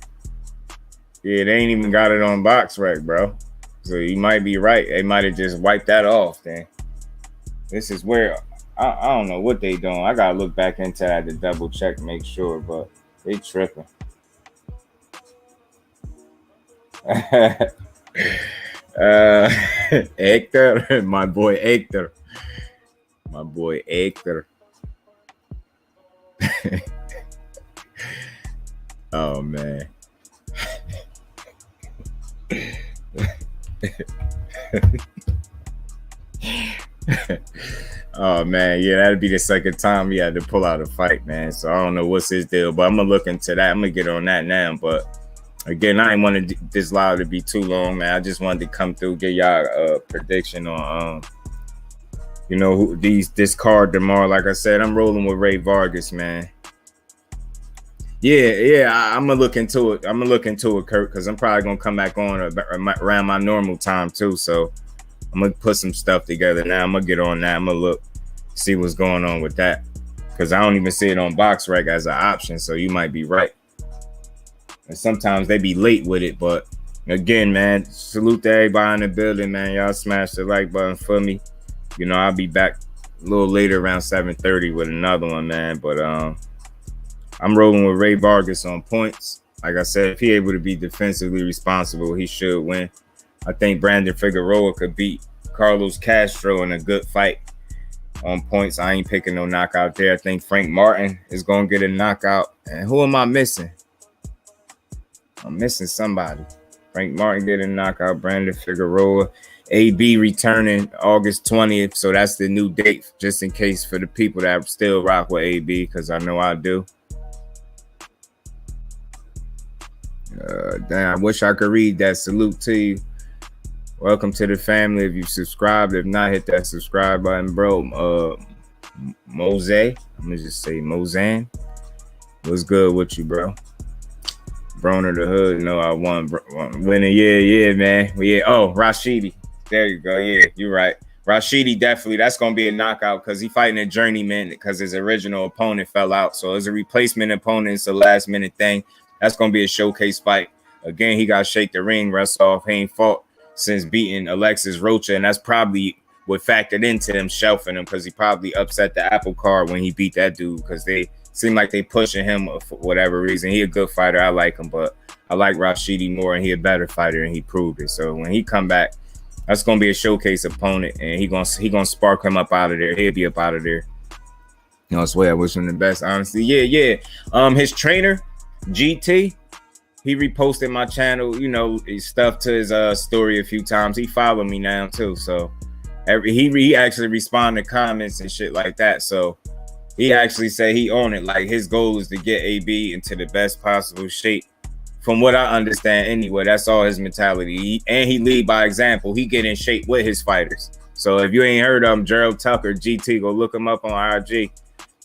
Yeah, they ain't even got it on BoxRec, bro. So you might be right. They might have just wiped that off then. This is where I don't know what they doing. I gotta look back into that to double check, make sure, but they tripping. Hector, my boy Hector. My boy Hector. Oh man. Oh man, yeah, that'd be the second time he had to pull out a fight, man. So I don't know what's his deal, but I'm gonna look into that. I'm gonna get on that now. But again, I didn't want this live to be too long, man. I just wanted to come through, get y'all a prediction on this card tomorrow. Like I said, I'm rolling with Rey Vargas, man. Yeah, I'm gonna look into it. Kurt, because I'm probably gonna come back on around my normal time too. So I'm gonna put some stuff together now. I'm gonna get on that. I'm gonna look, see what's going on with that, because I don't even see it on BoxRec as an option. So you might be right. And sometimes they be late with it, but again, man, salute to everybody in the building, man. Y'all smash the like button for me. I'll be back a little later around 7:30 with another one, man. But I'm rolling with Rey Vargas on points. Like I said, if he able to be defensively responsible, he should win. I think Brandon Figueroa could beat Carlos Castro in a good fight on points. I ain't picking no knockout there. I think Frank Martin is going to get a knockout. And who am I missing? I'm missing somebody. Frank Martin get a knockout. Brandon Figueroa. AB returning August 20th. So that's the new date, just in case for the people that still rock with AB, because I know I do. Damn, I wish I could read that. Salute to you. Welcome to the family. If you subscribed, if not, hit that subscribe button, bro. Mose, I'm gonna just say Mozan. What's good with you, bro? Broner the Hood. No, I won. Winning. Yeah, man. Yeah. Oh, Rashidi. There you go. Yeah, you're right. Rashidi definitely. That's gonna be a knockout because he fighting a journeyman because his original opponent fell out. So as a replacement opponent, it's a last minute thing. That's gonna be a showcase fight. Again, he got shake the ring, rest off. He ain't fought since beating Alexis Rocha, and that's probably what factored into him shelving him, because he probably upset the apple cart when he beat that dude, because they seem like they pushing him for whatever reason. He a good fighter. I like him, but I like Rashidi more, and he a better fighter, and he proved it. So when he come back, that's gonna be a showcase opponent, and he gonna spark him up out of there. He'll be up out of there. I swear, I wish him the best, honestly. Yeah. His trainer, GT, he reposted my channel, his stuff to his story a few times. He followed me now too, so he actually responded to comments and shit like that. So he actually said he owned it. Like, his goal is to get AB into the best possible shape. From what I understand, anyway, that's all his mentality. He lead by example. He get in shape with his fighters. So if you ain't heard of him, Gerald Tucker, GT, go look him up on IG.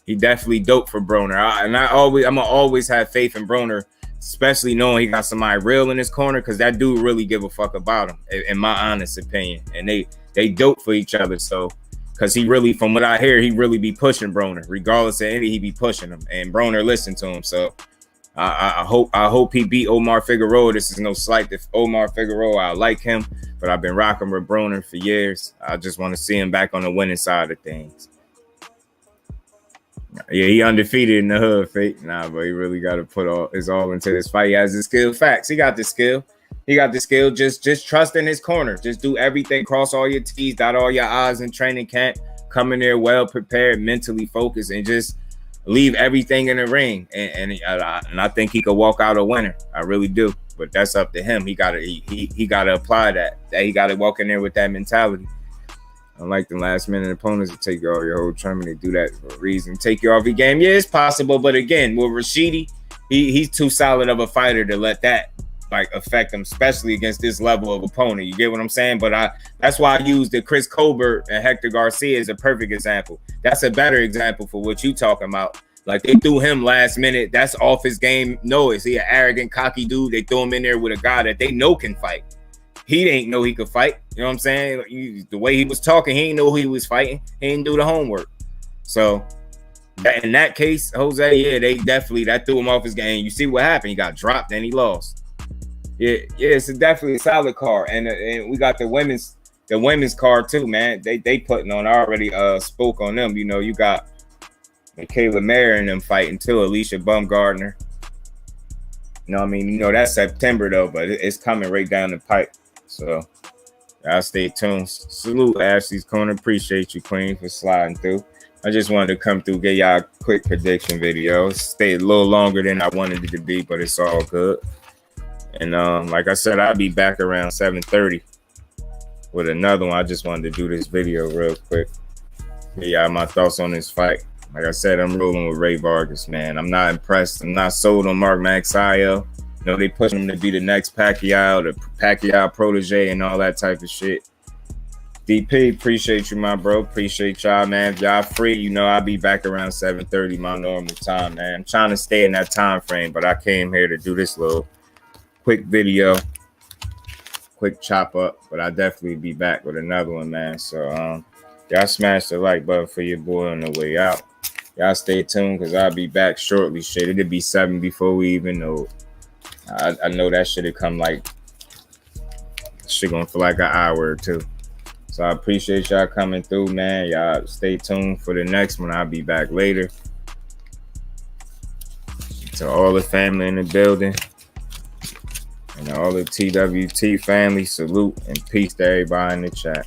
He definitely dope for Broner. I'm gonna always have faith in Broner, especially knowing he got somebody real in his corner, because that dude really give a fuck about him, in my honest opinion. And they dope for each other. So, because he really, from what I hear, he really be pushing Broner. Regardless of any, he be pushing him. And Broner listened to him. So I hope he beat Omar Figueroa. This is no slight to Omar Figueroa. I like him, but I've been rocking with Broner for years. I just want to see him back on the winning side of things. Yeah, he undefeated in the hood, fake. Nah, but he really got to put his all into this fight. He has the skill. Facts. He got the skill. Just trust in his corner. Just do everything. Cross all your T's, dot all your I's in training camp. Come in there well prepared, mentally focused, and just leave everything in the ring. And I think he could walk out a winner. I really do. But that's up to him. He gotta apply that. He gotta walk in there with that mentality. Unlike the last minute opponents that take you off your whole tournament, they do that for a reason. Take you off your game. Yeah, it's possible. But again, with Rashidi, he's too solid of a fighter to let that affect him, especially against this level of opponent. You get what I'm saying? But that's why I used the Chris Colbert and Hector Garcia as a perfect example. That's a better example for what you talking about. Like, they threw him last minute. That's off his game. No, is he an arrogant, cocky dude? They threw him in there with a guy that they know can fight. He didn't know he could fight. You know what I'm saying? The way he was talking, he didn't know who he was fighting. He didn't do the homework. So in that case, Jose, yeah, they definitely, that threw him off his game. You see what happened? He got dropped and he lost. Yeah, it's definitely a solid card. And we got the women's the women's card too, man. They putting on. I already spoke on them. You know, you got Michaela Mayer and them fighting too. Alicia Baumgardner. You know what I mean? You know, that's September though, but it's coming right down the pipe. So y'all stay tuned. Salute Ashley's Corner. Appreciate you, Queen, for sliding through. I just wanted to come through, get y'all a quick prediction video. Stayed a little longer than I wanted it to be, but it's all good. And like I said, I'll be back around 7:30 with another one. I just wanted to do this video real quick. Get y'all my thoughts on this fight. Like I said, I'm rolling with Rey Vargas, man. I'm not impressed. I'm not sold on Mark Magsayo. You know, they pushing him to be the next Pacquiao, the Pacquiao protege and all that type of shit. DP, appreciate you, my bro. Appreciate y'all, man. If y'all free, you know, I'll be back around 7:30, my normal time, man. I'm trying to stay in that time frame, but I came here to do this little quick video, quick chop up. But I'll definitely be back with another one, man. So, y'all smash the like button for your boy on the way out. Y'all stay tuned because I'll be back shortly. Shit, it'll be 7 before we even know. I know that shit will come like, shit gonna feel like an hour or two. So I appreciate y'all coming through, man. Y'all stay tuned for the next one. I'll be back later. To all the family in the building and all the TWT family, salute and peace to everybody in the chat.